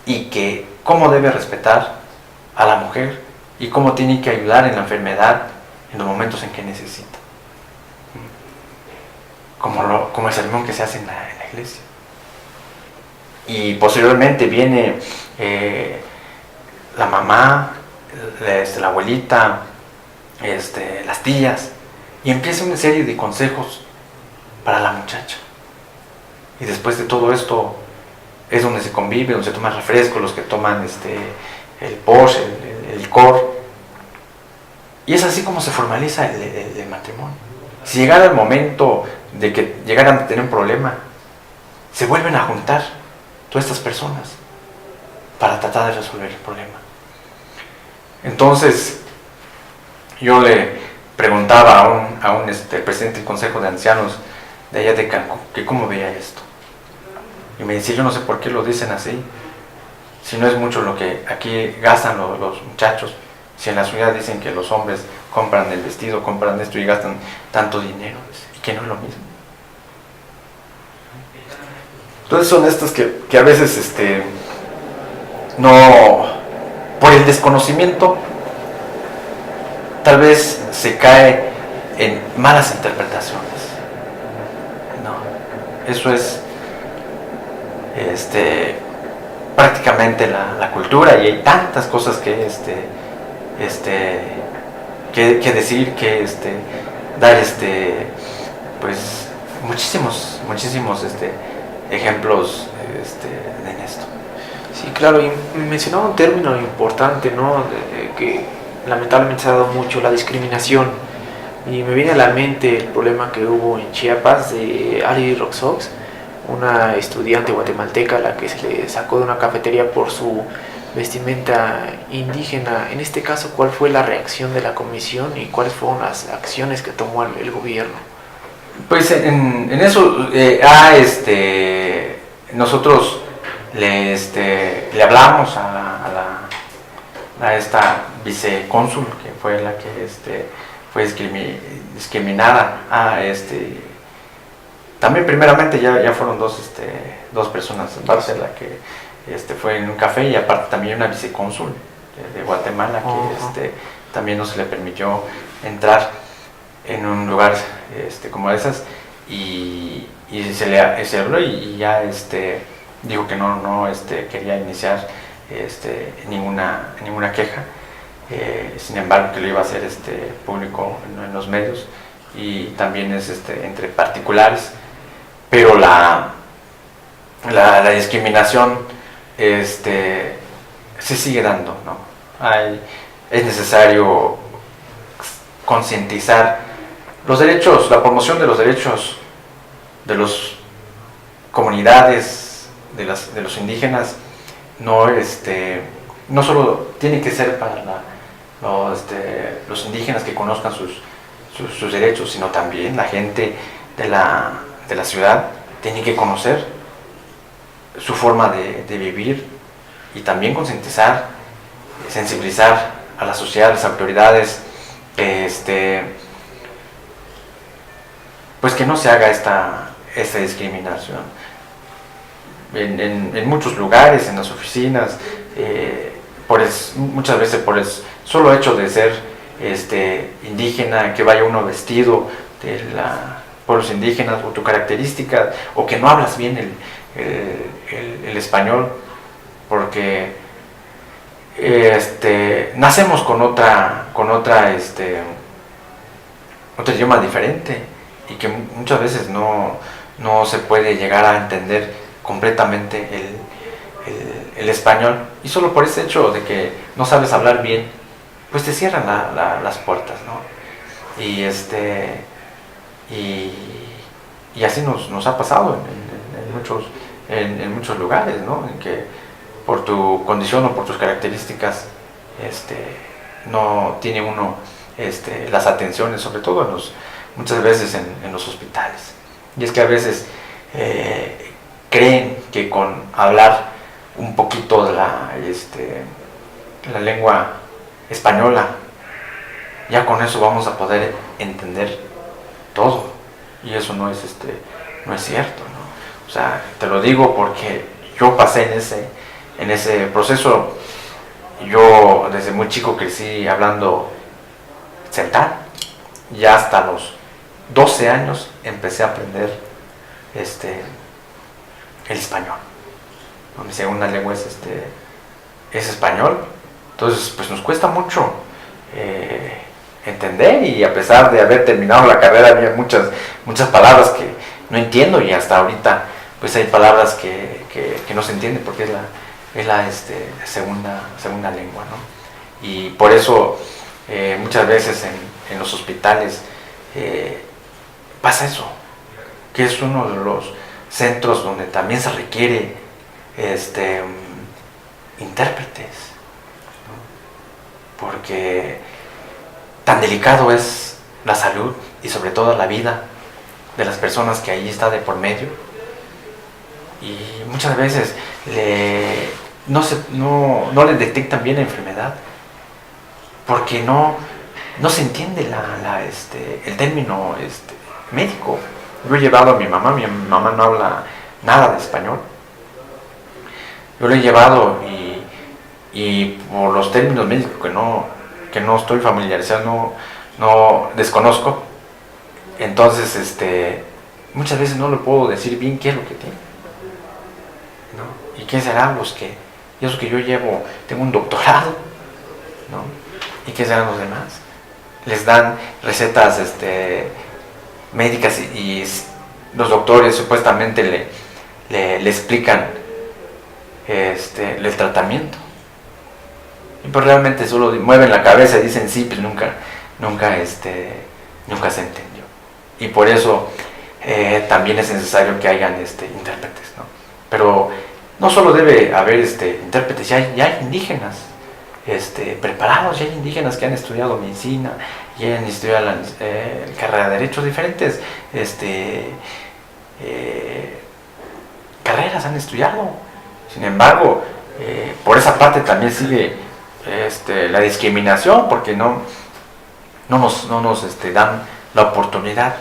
y que cómo debe respetar a la mujer y cómo tiene que ayudar en la enfermedad en los momentos en que necesita. Como el sermón que se hace en la iglesia. Y posteriormente viene la mamá, la abuelita, las tías, y empieza una serie de consejos para la muchacha. Y después de todo esto es donde se convive, donde se toman refrescos, los que toman el posh, el licor. Y es así como se formaliza el matrimonio. Si llegara el momento de que llegaran a tener un problema, se vuelven a juntar todas estas personas para tratar de resolver el problema. Entonces yo le preguntaba a un presidente del Consejo de Ancianos de allá de Cancún que cómo veía esto, y me decía, yo no sé por qué lo dicen así, si no es mucho lo que aquí gastan los muchachos, si en la ciudad dicen que los hombres compran el vestido, compran esto y gastan tanto dinero, y que no es lo mismo. Entonces son estas que a veces no, por el desconocimiento, tal vez se cae en malas interpretaciones. No, eso es prácticamente la cultura, y hay tantas cosas que decir, que dar pues muchísimos ejemplos en esto. Sí, claro, y mencionaba un término importante, ¿no? Que lamentablemente se ha dado mucho, la discriminación. Y me viene a la mente el problema que hubo en Chiapas de Ali Roxox, una estudiante guatemalteca a la que se le sacó de una cafetería por su vestimenta indígena. En este caso, ¿cuál fue la reacción de la comisión y cuáles fueron las acciones que tomó el gobierno? Pues en eso nosotros le hablamos a esta vicecónsul, que fue la que fue discriminada. También primeramente ya fueron dos personas, Barcela, que fue en un café, y aparte también una vicecónsul de Guatemala, que también no se le permitió entrar en un lugar como esas, y se le habló, y ya dijo que no quería iniciar ninguna queja, sin embargo que lo iba a hacer público en los medios, y también es entre particulares, pero la discriminación se sigue dando, ¿no? Es necesario concientizar los derechos, la promoción de los derechos de las comunidades, de los indígenas, no solo tiene que ser para los indígenas que conozcan sus derechos, sino también la gente de la ciudad tiene que conocer su forma de vivir, y también concientizar, sensibilizar a la sociedad, a las autoridades, pues que no se haga esta discriminación. En muchos lugares, en las oficinas, muchas veces por el solo hecho de ser indígena, que vaya uno vestido de pueblos indígenas, o tu característica, o que no hablas bien el español, porque nacemos con otro idioma diferente, y que muchas veces no se puede llegar a entender completamente el español, y solo por ese hecho de que no sabes hablar bien, pues te cierran las puertas, ¿no? Y así nos ha pasado en muchos lugares, ¿no? En que por tu condición o por tus características no tiene uno las atenciones, sobre todo muchas veces en los hospitales. Y es que a veces creen que con hablar un poquito de la lengua española, ya con eso vamos a poder entender todo, y eso no es cierto, ¿no? O sea, te lo digo porque yo pasé en ese proceso. Yo desde muy chico crecí hablando central, ya hasta los 12 años empecé a aprender el español. Mi segunda lengua es español. Entonces pues nos cuesta mucho entender, y a pesar de haber terminado la carrera había muchas palabras que no entiendo, y hasta ahorita pues hay palabras que no se entienden porque es la segunda lengua, ¿no? Y por eso muchas veces en los hospitales pasa eso, que es uno de los centros donde también se requiere intérpretes, ¿no? Porque tan delicado es la salud y sobre todo la vida de las personas que ahí está de por medio, y muchas veces no les detectan bien la enfermedad porque no se entiende el término médico. Yo he llevado a mi mamá no habla nada de español, yo lo he llevado, y por los términos médicos que no estoy familiarizado, no desconozco, entonces muchas veces no le puedo decir bien qué es lo que tiene, ¿no? ¿Y qué serán los que? Y eso que yo tengo un doctorado, ¿no? ¿Y qué serán los demás? Les dan recetas médicas, y los doctores supuestamente le explican el tratamiento, y pues realmente solo mueven la cabeza y dicen sí, pero nunca se entendió. Y por eso también es necesario que hayan intérpretes, ¿no? Pero no solo debe haber intérpretes, ya hay indígenas preparados, ya hay indígenas que han estudiado medicina, y han estudiado la carrera de derechos, diferentes carreras han estudiado. Sin embargo, por esa parte también sigue la discriminación, porque no nos dan la oportunidad.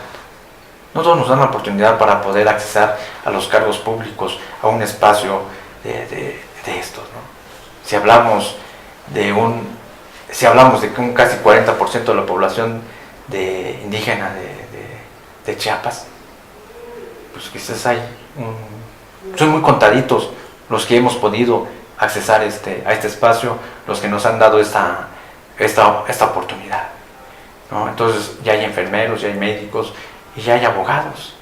No todos nos dan la oportunidad para poder acceder a los cargos públicos, a un espacio de estos, ¿no? Si hablamos de que un casi 40% de la población indígena de Chiapas, pues quizás son muy contaditos los que hemos podido accesar a este espacio, los que nos han dado esta oportunidad. ¿no? Entonces ya hay enfermeros, ya hay médicos y ya hay abogados.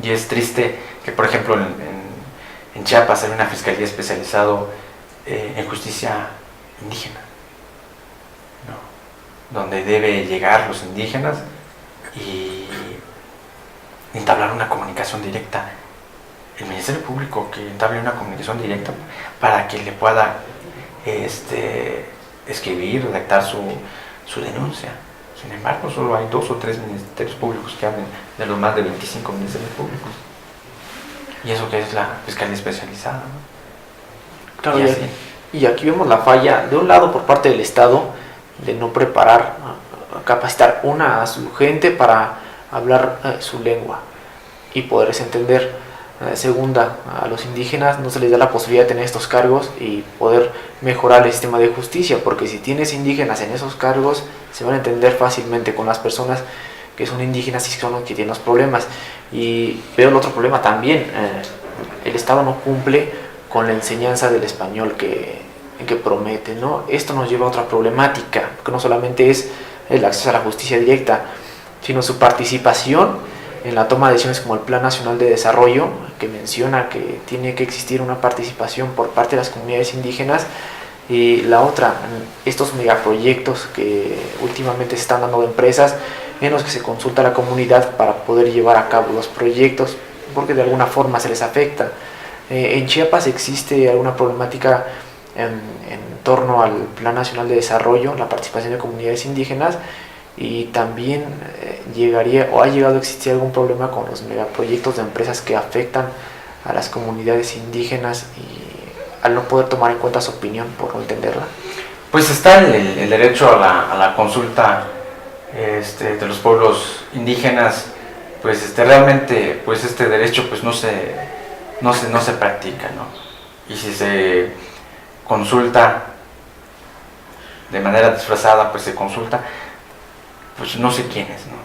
Y es triste que, por ejemplo, en Chiapas hay una fiscalía especializada en justicia indígena, ¿no? Donde debe llegar los indígenas y entablar una comunicación directa. El Ministerio Público que entable una comunicación directa para que le pueda escribir, redactar su denuncia. Sin embargo, solo hay 2 o 3 ministerios públicos que hablen de los más de 25 ministerios públicos. Y eso que es la fiscalía especializada, ¿no? Claro, y aquí vemos la falla, de un lado por parte del Estado, de no preparar, capacitar a su gente para hablar su lengua y poderse entender. Segunda, a los indígenas no se les da la posibilidad de tener estos cargos y poder mejorar el sistema de justicia, porque si tienes indígenas en esos cargos, se van a entender fácilmente con las personas que son indígenas y son los que tienen los problemas. Y veo el otro problema también, el Estado no cumple con la enseñanza del español que promete, ¿no? Esto nos lleva a otra problemática, que no solamente es el acceso a la justicia directa, sino su participación en la toma de decisiones, como el Plan Nacional de Desarrollo, que menciona que tiene que existir una participación por parte de las comunidades indígenas. Y la otra, estos megaproyectos que últimamente se están dando de empresas en los que se consulta a la comunidad para poder llevar a cabo los proyectos, porque de alguna forma se les afecta. En Chiapas existe alguna problemática en torno al Plan Nacional de Desarrollo, la participación de comunidades indígenas, y también llegaría o ha llegado a existir algún problema con los megaproyectos de empresas que afectan a las comunidades indígenas y al no poder tomar en cuenta su opinión por no entenderla. Pues está el derecho a la consulta de los pueblos indígenas, pues realmente pues este derecho pues no se practica, ¿no? Y si se consulta de manera disfrazada, pues se consulta, pues no sé quién es, ¿no?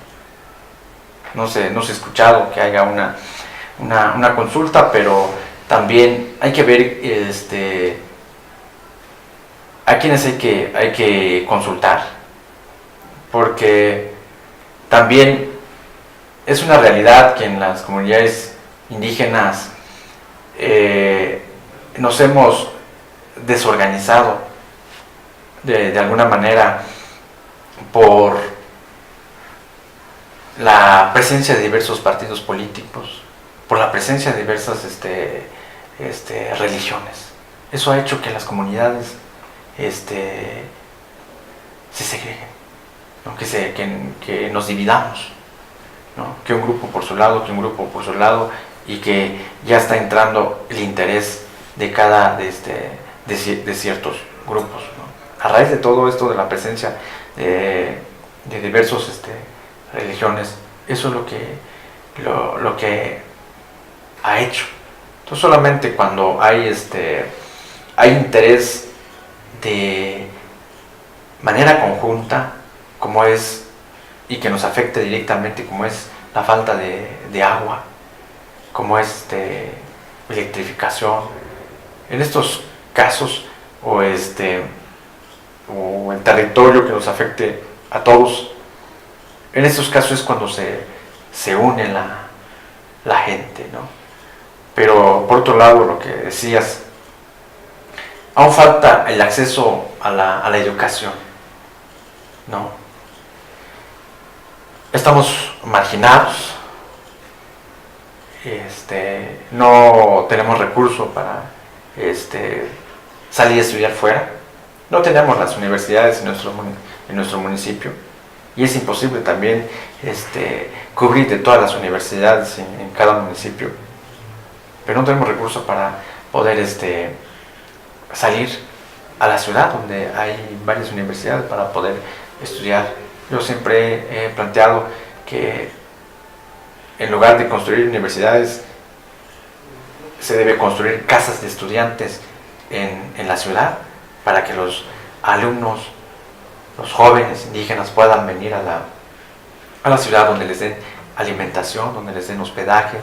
No sé, he escuchado que haya una consulta, pero también hay que ver a quienes hay que consultar, porque también es una realidad que en las comunidades indígenas nos hemos desorganizado de alguna manera por la presencia de diversos partidos políticos, por la presencia de diversas religiones. Eso ha hecho que las comunidades se segreguen, ¿no? que nos dividamos, ¿no? Que un grupo por su lado, que un grupo por su lado, y que ya está entrando el interés de cada de ciertos grupos, ¿no? A raíz de todo esto de la presencia de diversos religiones, eso es lo que ha hecho. Entonces solamente cuando hay interés de manera conjunta, como es, y que nos afecte directamente, como es la falta de agua, como es electrificación, en estos casos, o el territorio que nos afecte a todos, en estos casos es cuando se une la gente, ¿no? Pero por otro lado, lo que decías, aún falta el acceso a la educación, ¿no? Estamos marginados, no tenemos recursos para salir a estudiar fuera, no tenemos las universidades en nuestro municipio, y es imposible también cubrir de todas las universidades en cada municipio, pero no tenemos recursos para poder salir a la ciudad donde hay varias universidades para poder estudiar. Yo siempre he planteado que en lugar de construir universidades se debe construir casas de estudiantes en la ciudad, para que los alumnos, los jóvenes indígenas puedan venir a la ciudad, donde les den alimentación, donde les den hospedaje,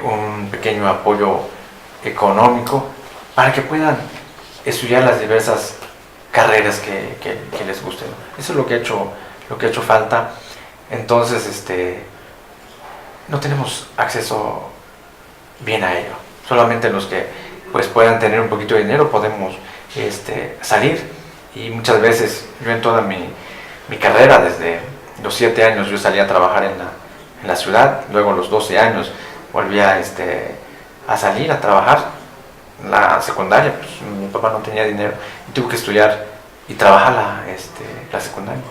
un pequeño apoyo económico, para que puedan estudiar las diversas carreras que les gusten. Eso es lo que ha hecho falta. Entonces, no tenemos acceso bien a ello. Solamente los que pues puedan tener un poquito de dinero podemos salir. Y muchas veces, yo en toda mi carrera, desde los 7 años yo salí a trabajar en la ciudad, luego a los 12 años volví a salir a trabajar. La secundaria, pues mi papá no tenía dinero y tuve que estudiar y trabajar la secundaria.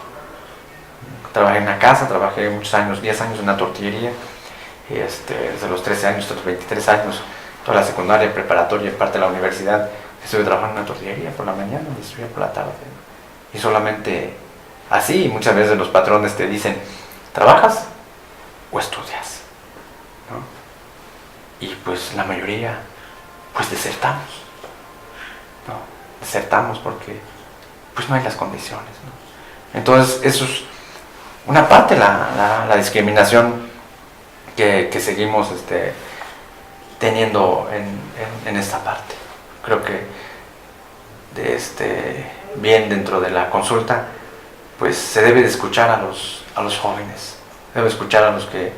Trabajé en una casa, trabajé muchos años, 10 años en una tortillería, desde los 13 años hasta los 23 años, toda la secundaria, preparatoria y parte de la universidad, estuve trabajando en una tortillería por la mañana y estudié por la tarde. Y solamente así, muchas veces los patrones te dicen, ¿trabajas o estudias? ¿No? Y pues la mayoría, pues desertamos. ¿No? Desertamos porque pues no hay las condiciones, ¿no? Entonces eso es una parte, la discriminación que seguimos teniendo en esta parte. Creo que bien dentro de la consulta pues se debe de escuchar a los jóvenes, se debe escuchar a los que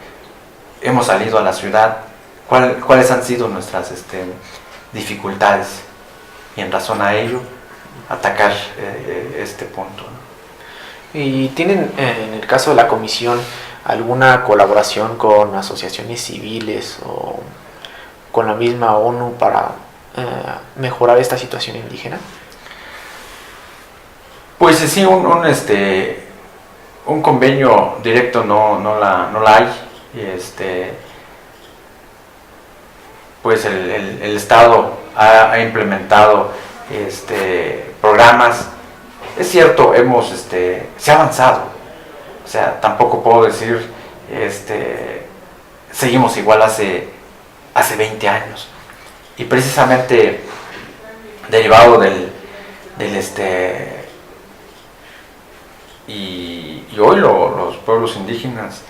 hemos salido a la ciudad, cuáles han sido nuestras dificultades, y en razón a ello atacar este punto, ¿no? ¿Y tienen, en el caso de la comisión, alguna colaboración con asociaciones civiles o con la misma ONU para mejorar esta situación indígena? Pues sí, un convenio directo no la hay. Pues el Estado ha implementado programas. Es cierto, se ha avanzado. O sea, tampoco puedo decir seguimos igual hace 20 años. Y precisamente derivado y hoy los pueblos indígenas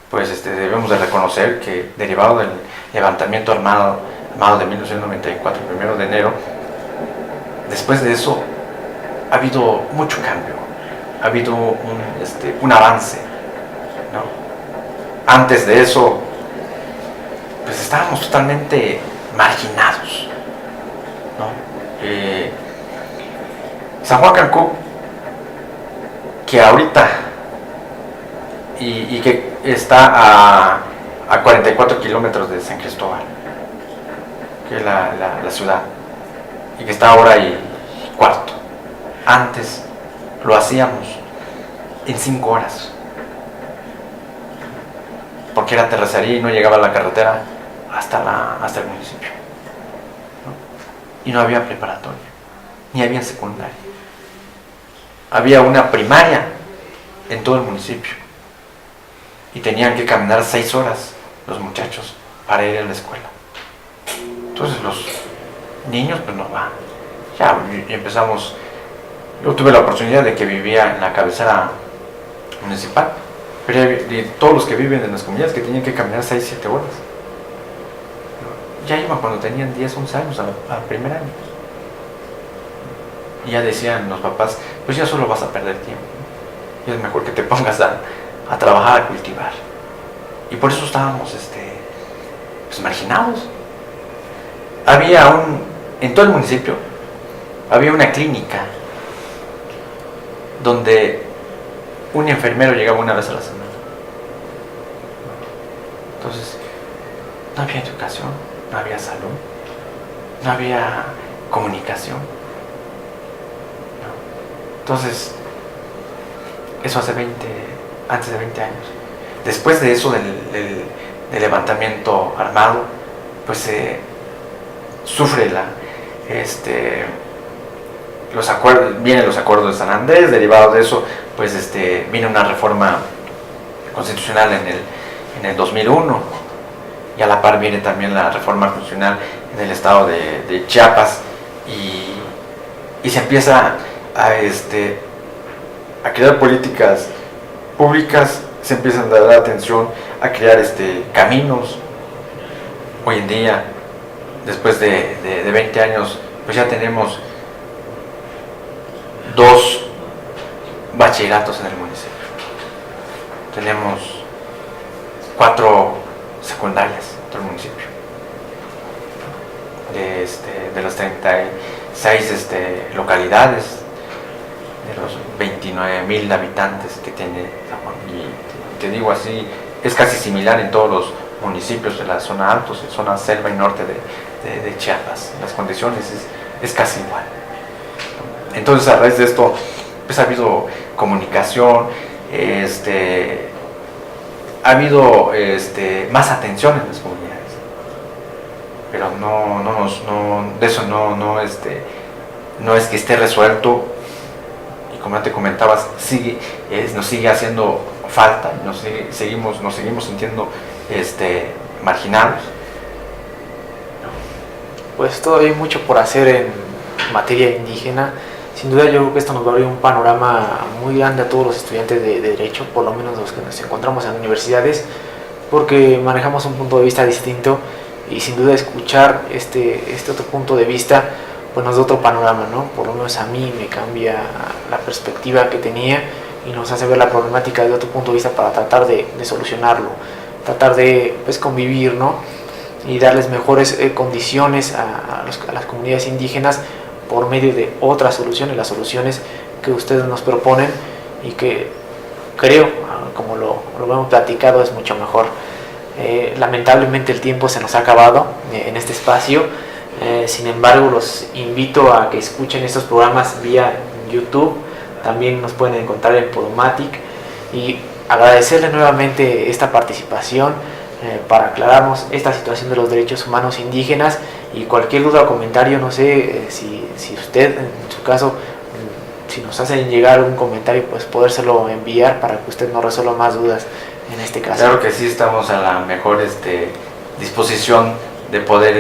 pues debemos de reconocer que derivado del levantamiento armado de 1994, el 1 de enero, después de eso ha habido mucho cambio, ha habido un avance, ¿no? Antes de eso pues estábamos totalmente marginados, ¿no? San Juan Cancún, que ahorita y que está a 44 kilómetros de San Cristóbal, que es la ciudad, y que está ahora y cuarto. Antes lo hacíamos en 5 horas, porque era terracería y no llegaba a la carretera hasta el municipio, ¿no? Y no había preparatoria, ni había secundaria. Había una primaria en todo el municipio y tenían que caminar 6 horas los muchachos para ir a la escuela. Entonces los niños pues no van. Ya y empezamos. Yo tuve la oportunidad de que vivía en la cabecera municipal, pero de todos los que viven en las comunidades que tenían que caminar 6-7 horas. Ya iban cuando tenían 10, 11 años al primer año. Y ya decían los papás, pues ya solo vas a perder tiempo, y es mejor que te pongas a trabajar, a cultivar. Y por eso estábamos pues marginados. En todo el municipio había una clínica donde un enfermero llegaba una vez a la semana. Entonces no había educación, no había salud, no había comunicación. Entonces, eso antes de 20 años. Después de eso, del levantamiento armado, pues se sufre vienen los acuerdos de San Andrés. Derivado de eso, pues viene una reforma constitucional en el 2001, y a la par viene también la reforma constitucional en el estado de Chiapas, y se empieza a crear políticas públicas, se empiezan a dar atención a crear caminos. Hoy en día, después de 20 años, pues ya tenemos 2 bachilleratos en el municipio. Tenemos 4 secundarias en todo el municipio. De las 36 localidades, de los 29,000 habitantes que tiene San Juan. Y te digo así, es casi similar en todos los municipios de la zona altos, zona selva y norte de Chiapas. Las condiciones es casi igual. Entonces, a raíz de esto, pues ha habido comunicación, ha habido más atención en las comunidades, pero de eso no es que esté resuelto, y como ya te comentabas, nos sigue haciendo falta, nos seguimos sintiendo marginados. Pues todavía hay mucho por hacer en materia indígena. Sin duda yo creo que esto nos va a abrir un panorama muy grande a todos los estudiantes de Derecho, por lo menos los que nos encontramos en universidades, porque manejamos un punto de vista distinto, y sin duda escuchar este otro punto de vista pues nos da otro panorama, ¿no? Por lo menos a mí me cambia la perspectiva que tenía y nos hace ver la problemática de otro punto de vista para tratar de solucionarlo, tratar de pues convivir, ¿no? Y darles mejores condiciones a las comunidades indígenas por medio de otras soluciones, las soluciones que ustedes nos proponen, y que creo, como lo hemos platicado, es mucho mejor. Lamentablemente el tiempo se nos ha acabado en este espacio, sin embargo los invito a que escuchen estos programas vía YouTube, también nos pueden encontrar en Podomatic, y agradecerle nuevamente esta participación para aclararnos esta situación de los derechos humanos indígenas. Y cualquier duda o comentario, no sé si usted en su caso, si nos hacen llegar un comentario, pues podérselo enviar para que usted nos resuelva más dudas en este caso. Claro que sí, estamos a la mejor disposición de poder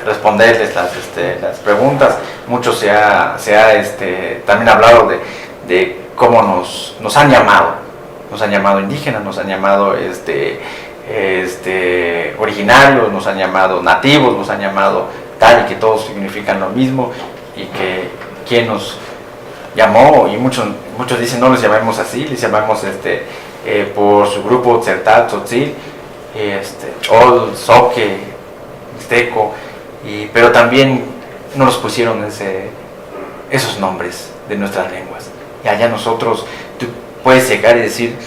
responderles las preguntas. Mucho se ha también hablado de cómo nos han llamado indígenas, nos han llamado originarios, nos han llamado nativos, nos han llamado tal, y que todos significan lo mismo, y que quien nos llamó, y muchos dicen no les llamamos así, les llamamos por su grupo Tzertal, Tzotzil, Chol, Soque, Mixteco, pero también no nos pusieron esos nombres de nuestras lenguas. Y allá nosotros, tú puedes llegar y decir,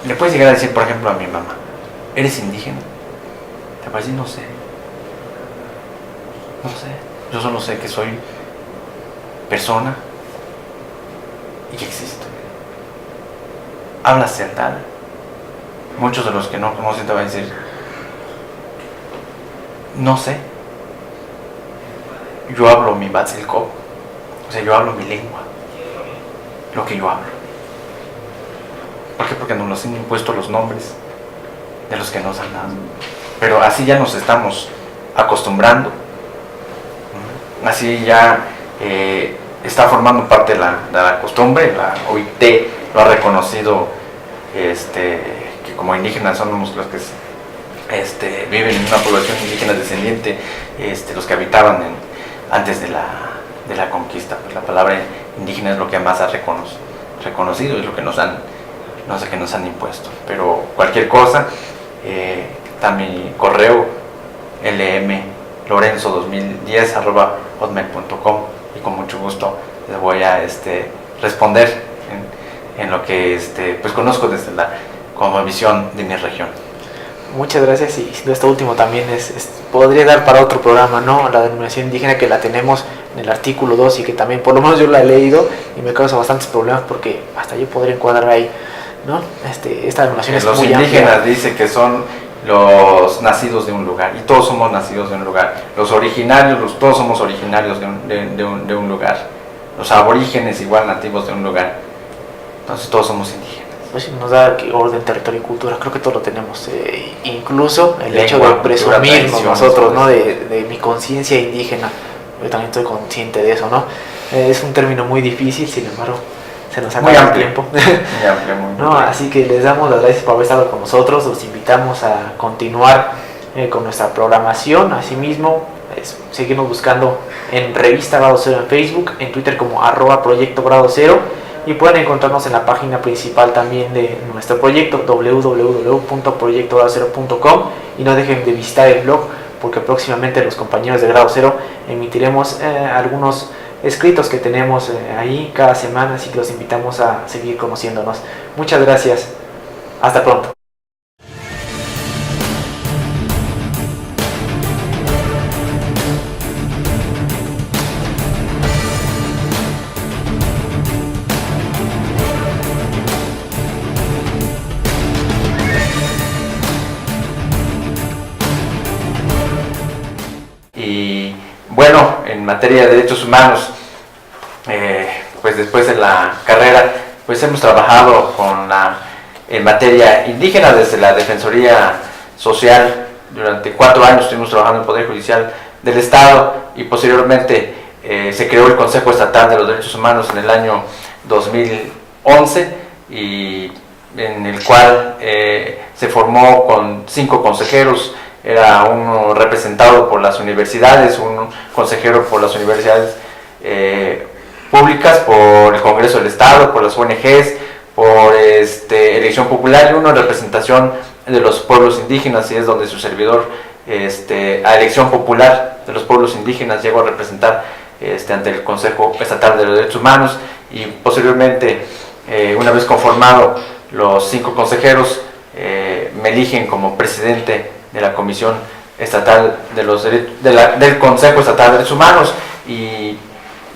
le puedes llegar a decir, por ejemplo, a mi mamá, ¿eres indígena? Te va a decir, no sé, yo solo sé que soy persona y que existo. Hablas Tzertal. Muchos de los que no conocen te van a decir, no sé, yo hablo mi Batzilkov, o sea, yo hablo mi lengua, lo que yo hablo. ¿Por qué? Porque nos han impuesto los nombres de los que nos han dado. Pero así ya nos estamos acostumbrando, así ya está formando parte de la costumbre. La OIT lo ha reconocido, que como indígenas somos los que viven en una población indígena descendiente, los que habitaban antes de la conquista. Pues la palabra indígena es lo que más ha reconocido, y lo que nos han impuesto. Pero cualquier cosa, está mi correo lmlorenzo2010@hotmail.com, y con mucho gusto les voy a responder en lo que pues conozco desde como visión de mi región. Muchas gracias. Y esto último también podría dar para otro programa, ¿no? La denominación indígena, que la tenemos en el artículo 2, y que también, por lo menos yo la he leído y me causa bastantes problemas, porque hasta yo podría encuadrar ahí, ¿no? Esta denominación es muy amplia. Los indígenas dice que son los nacidos de un lugar, y todos somos nacidos de un lugar. Los originarios, todos somos originarios de un lugar. Los aborígenes igual, nativos de un lugar. Entonces todos somos indígenas. Pues nos da orden, territorio y cultura, creo que todo lo tenemos, incluso el lengua, hecho de presumirnos nosotros, ¿no? Pues. de mi conciencia indígena. Yo también estoy consciente de eso, ¿no? Es un término muy difícil, sin embargo se nos acaba el tiempo. Muy amplio, muy ¿No? Así que les damos las gracias por haber estado con nosotros, los invitamos a continuar con nuestra programación. Asimismo, seguirnos buscando en Revista Grado Cero en Facebook, en Twitter como @Proyecto Grado Cero, y pueden encontrarnos en la página principal también de nuestro proyecto, www.proyectogradocero.com, y no dejen de visitar el blog, porque próximamente los compañeros de Grado Cero emitiremos algunos escritos que tenemos ahí cada semana, así que los invitamos a seguir conociéndonos. Muchas gracias, hasta pronto. Y bueno, en materia de derechos humanos, pues después de la carrera, pues hemos trabajado en materia indígena desde la Defensoría Social. Durante 4 años estuvimos trabajando en el Poder Judicial del Estado, y posteriormente se creó el Consejo Estatal de los Derechos Humanos en el año 2011, y en el cual se formó con 5 consejeros. Era uno representado por las universidades, un consejero por las universidades públicas, por el Congreso del Estado, por las ONGs, por elección popular, y uno en representación de los pueblos indígenas, y es donde su servidor, a elección popular de los pueblos indígenas, llegó a representar ante el Consejo Estatal de los Derechos Humanos. Y posteriormente, una vez conformado los 5 consejeros, me eligen como presidente de la Comisión Estatal del Consejo Estatal de Derechos Humanos, y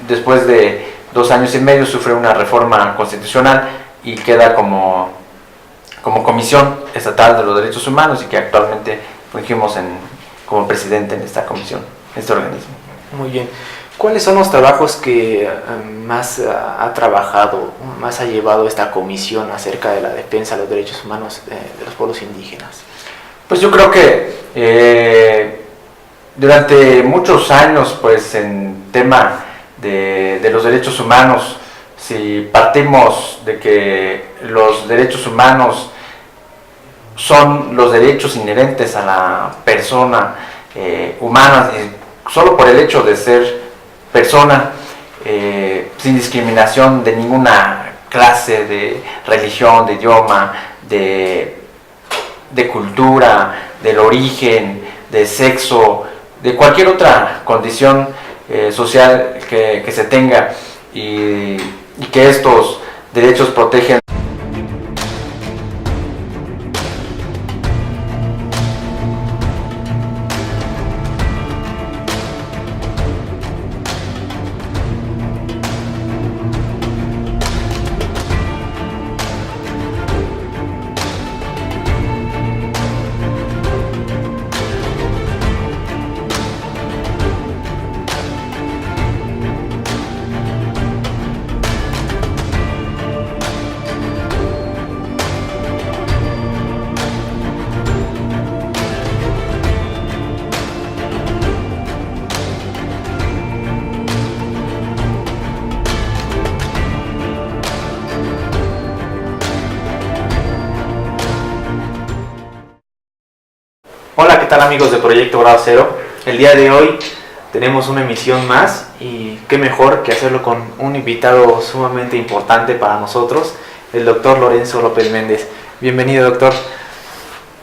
después de 2 años y medio sufre una reforma constitucional y queda como Comisión Estatal de los Derechos Humanos, y que actualmente fungimos como presidente en esta comisión, en este organismo. Muy bien. ¿Cuáles son los trabajos que más ha trabajado, más ha llevado esta comisión acerca de la defensa de los derechos humanos de los pueblos indígenas? Pues yo creo que durante muchos años, pues en tema de los derechos humanos, si partimos de que los derechos humanos son los derechos inherentes a la persona humana, solo por el hecho de ser persona, sin discriminación de ninguna clase, de religión, de idioma, de cultura, del origen, de sexo, de cualquier otra condición social que se tenga, y que estos derechos protegen. Hola, ¿qué tal amigos de Proyecto Grado Cero? El día de hoy tenemos una emisión más, y qué mejor que hacerlo con un invitado sumamente importante para nosotros, el doctor Lorenzo López Méndez. Bienvenido, doctor.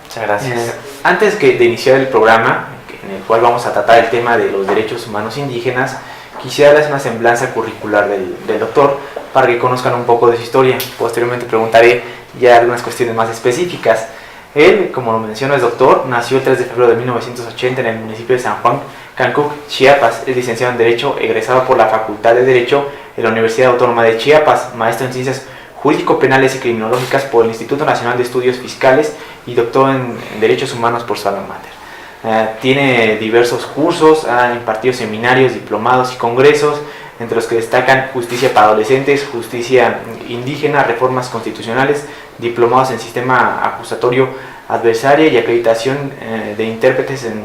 Muchas gracias. Antes de iniciar el programa, en el cual vamos a tratar el tema de los derechos humanos indígenas, quisiera darles una semblanza curricular del doctor para que conozcan un poco de su historia. Posteriormente preguntaré ya algunas cuestiones más específicas. Él, como lo mencionó, es doctor, nació el 3 de febrero de 1980 en el municipio de San Juan, Cancuc, Chiapas. Es licenciado en Derecho, egresado por la Facultad de Derecho de la Universidad Autónoma de Chiapas, maestro en Ciencias Jurídico-Penales y Criminológicas por el Instituto Nacional de Estudios Fiscales, y doctor en Derechos Humanos por su alma mater. Tiene diversos cursos, ha impartido seminarios, diplomados y congresos, entre los que destacan Justicia para Adolescentes, Justicia Indígena, Reformas Constitucionales, diplomados en Sistema Acusatorio Adversaria y acreditación de intérpretes en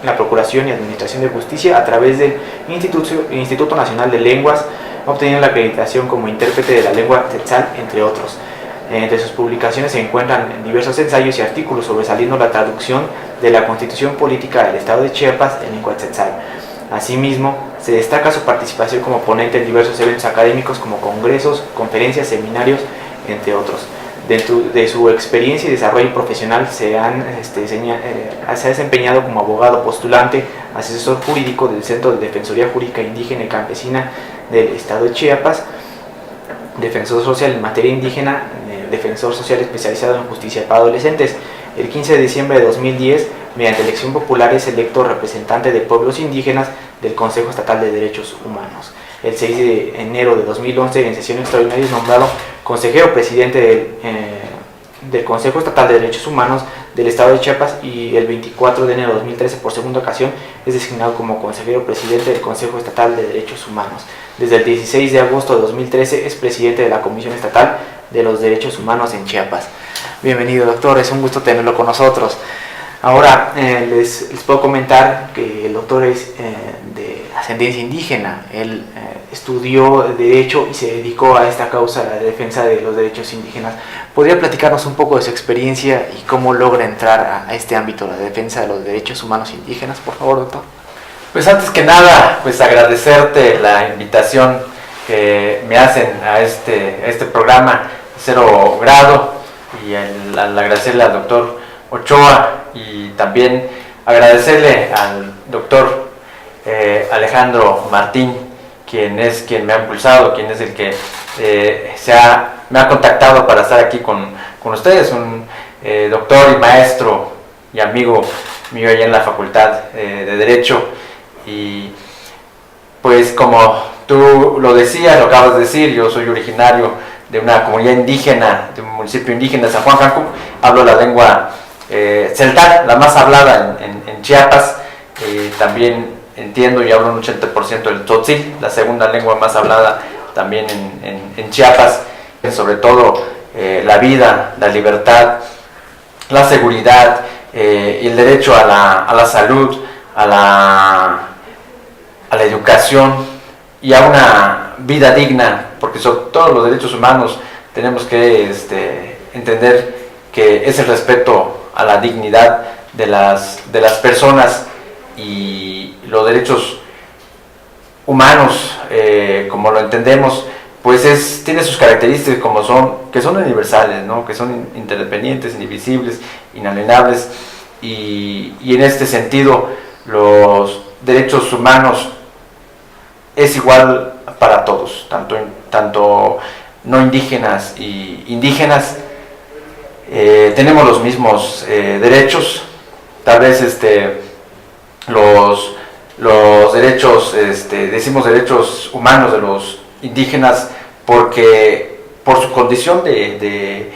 la Procuración y Administración de Justicia a través del Instituto Nacional de Lenguas, obteniendo la acreditación como intérprete de la lengua tzetzal, entre otros. Entre sus publicaciones se encuentran diversos ensayos y artículos sobresaliendo la traducción de la Constitución Política del Estado de Chiapas en lengua tzetzal. Asimismo, se destaca su participación como ponente en diversos eventos académicos como congresos, conferencias, seminarios, entre otros. Dentro de su experiencia y desarrollo profesional se ha desempeñado como abogado postulante, asesor jurídico del Centro de Defensoría Jurídica Indígena y Campesina del Estado de Chiapas, defensor social en materia indígena, defensor social especializado en justicia para adolescentes. El 15 de diciembre de 2010, mediante elección popular, es electo representante de pueblos indígenas del Consejo Estatal de Derechos Humanos. El 6 de enero de 2011, en sesión extraordinaria, es nombrado consejero presidente del Consejo Estatal de Derechos Humanos del Estado de Chiapas, y el 24 de enero de 2013, por segunda ocasión, es designado como consejero presidente del Consejo Estatal de Derechos Humanos. Desde el 16 de agosto de 2013 es presidente de la Comisión Estatal de los Derechos Humanos en Chiapas. Bienvenido, doctor, es un gusto tenerlo con nosotros. Ahora les puedo comentar que el doctor es de ascendencia indígena. Él estudió Derecho y se dedicó a esta causa, a la defensa de los derechos indígenas. ¿Podría platicarnos un poco de su experiencia y cómo logra entrar a este ámbito, la defensa de los derechos humanos indígenas, por favor, doctor? Pues antes que nada, pues agradecerte la invitación que me hacen a este programa Cero Grado, y al agradecerle al doctor Ochoa, y también agradecerle al doctor Alejandro Martín, quien me ha impulsado, quien es el que me ha contactado para estar aquí con ustedes, un doctor y maestro y amigo mío allá en la Facultad de Derecho. Y pues como tú lo decías, lo acabas de decir, yo soy originario de una comunidad indígena, de un municipio indígena de San Juan Cancuc. Hablo la lengua celtal, la más hablada en Chiapas. También entiendo y hablo un 80% del tzotzil, la segunda lengua más hablada también en Chiapas. Sobre todo la vida, la libertad, la seguridad, y el derecho a la salud, a la educación y a una vida digna, porque sobre todo los derechos humanos tenemos que entender que es el respeto a la dignidad de las personas, y los derechos humanos, como lo entendemos, pues tiene sus características que son universales, ¿no? Que son independientes, indivisibles, inalienables, y en este sentido los derechos humanos es igual para todos, tanto no indígenas y indígenas. Tenemos los mismos derechos. Tal vez los derechos, decimos derechos humanos de los indígenas porque por su condición de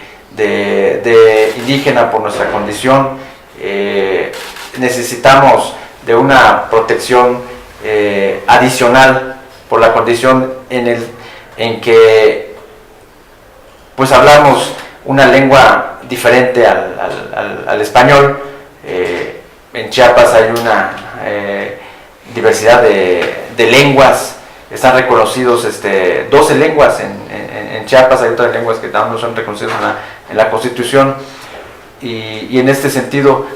indígena, por nuestra condición, necesitamos de una protección adicional por la condición en que pues hablamos una lengua diferente al español. En Chiapas hay una diversidad de lenguas. Están reconocidos 12 lenguas en Chiapas. Hay otras lenguas que no son reconocidas en la Constitución, y en este sentido,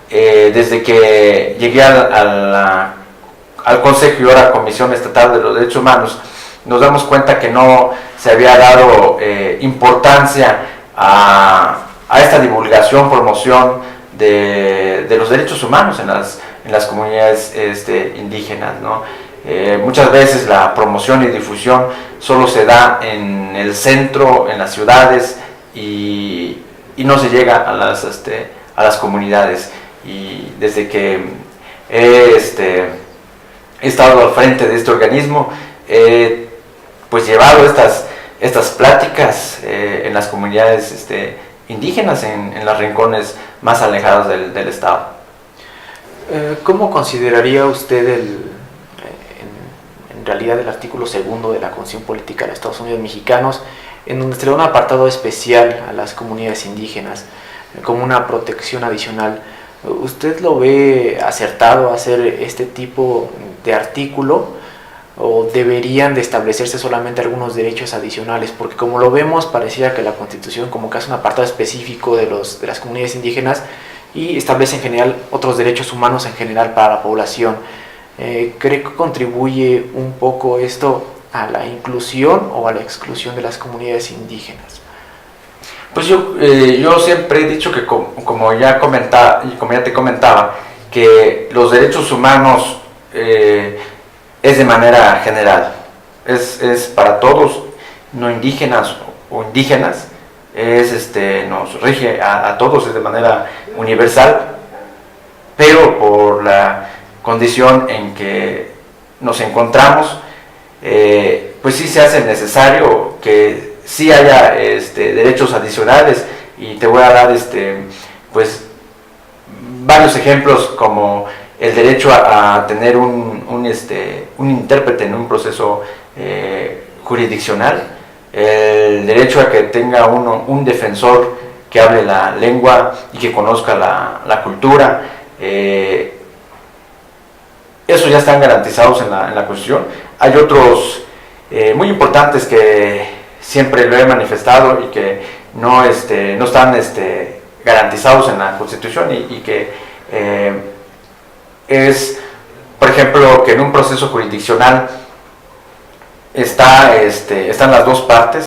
desde que llegué al Consejo y ahora Comisión Estatal de los Derechos Humanos, nos damos cuenta que no se había dado importancia a esta divulgación, promoción de los derechos humanos en las comunidades indígenas, ¿no? Muchas veces la promoción y difusión solo se da en el centro, en las ciudades, y no se llega a las comunidades. Y desde que he estado al frente de este organismo, pues llevado estas pláticas en las comunidades indígenas, en los rincones más alejados del estado. ¿Cómo consideraría usted en realidad el artículo 2 de la Constitución Política de los Estados Unidos Mexicanos, en donde se le da un apartado especial a las comunidades indígenas como una protección adicional? ¿Usted lo ve acertado hacer este tipo de artículo, o deberían de establecerse solamente algunos derechos adicionales? Porque como lo vemos, parecía que la Constitución como que hace un apartado específico de las comunidades indígenas y establece en general otros derechos humanos en general para la población. ¿Cree que contribuye un poco esto a la inclusión o a la exclusión de las comunidades indígenas? Pues yo siempre he dicho que como ya te comentaba, que los derechos humanos es de manera general, es para todos, no indígenas o indígenas, nos rige a todos, es de manera universal, pero por la condición en que nos encontramos, pues sí se hace necesario que sí haya derechos adicionales, y te voy a dar pues varios ejemplos, como el derecho a tener un intérprete en un proceso jurisdiccional, el derecho a que tenga un defensor que hable la lengua y que conozca la cultura. Eso ya están garantizados en la Constitución. Hay otros muy importantes que siempre lo he manifestado y que no están garantizados en la Constitución, y que es, por ejemplo, que en un proceso jurisdiccional están las dos partes,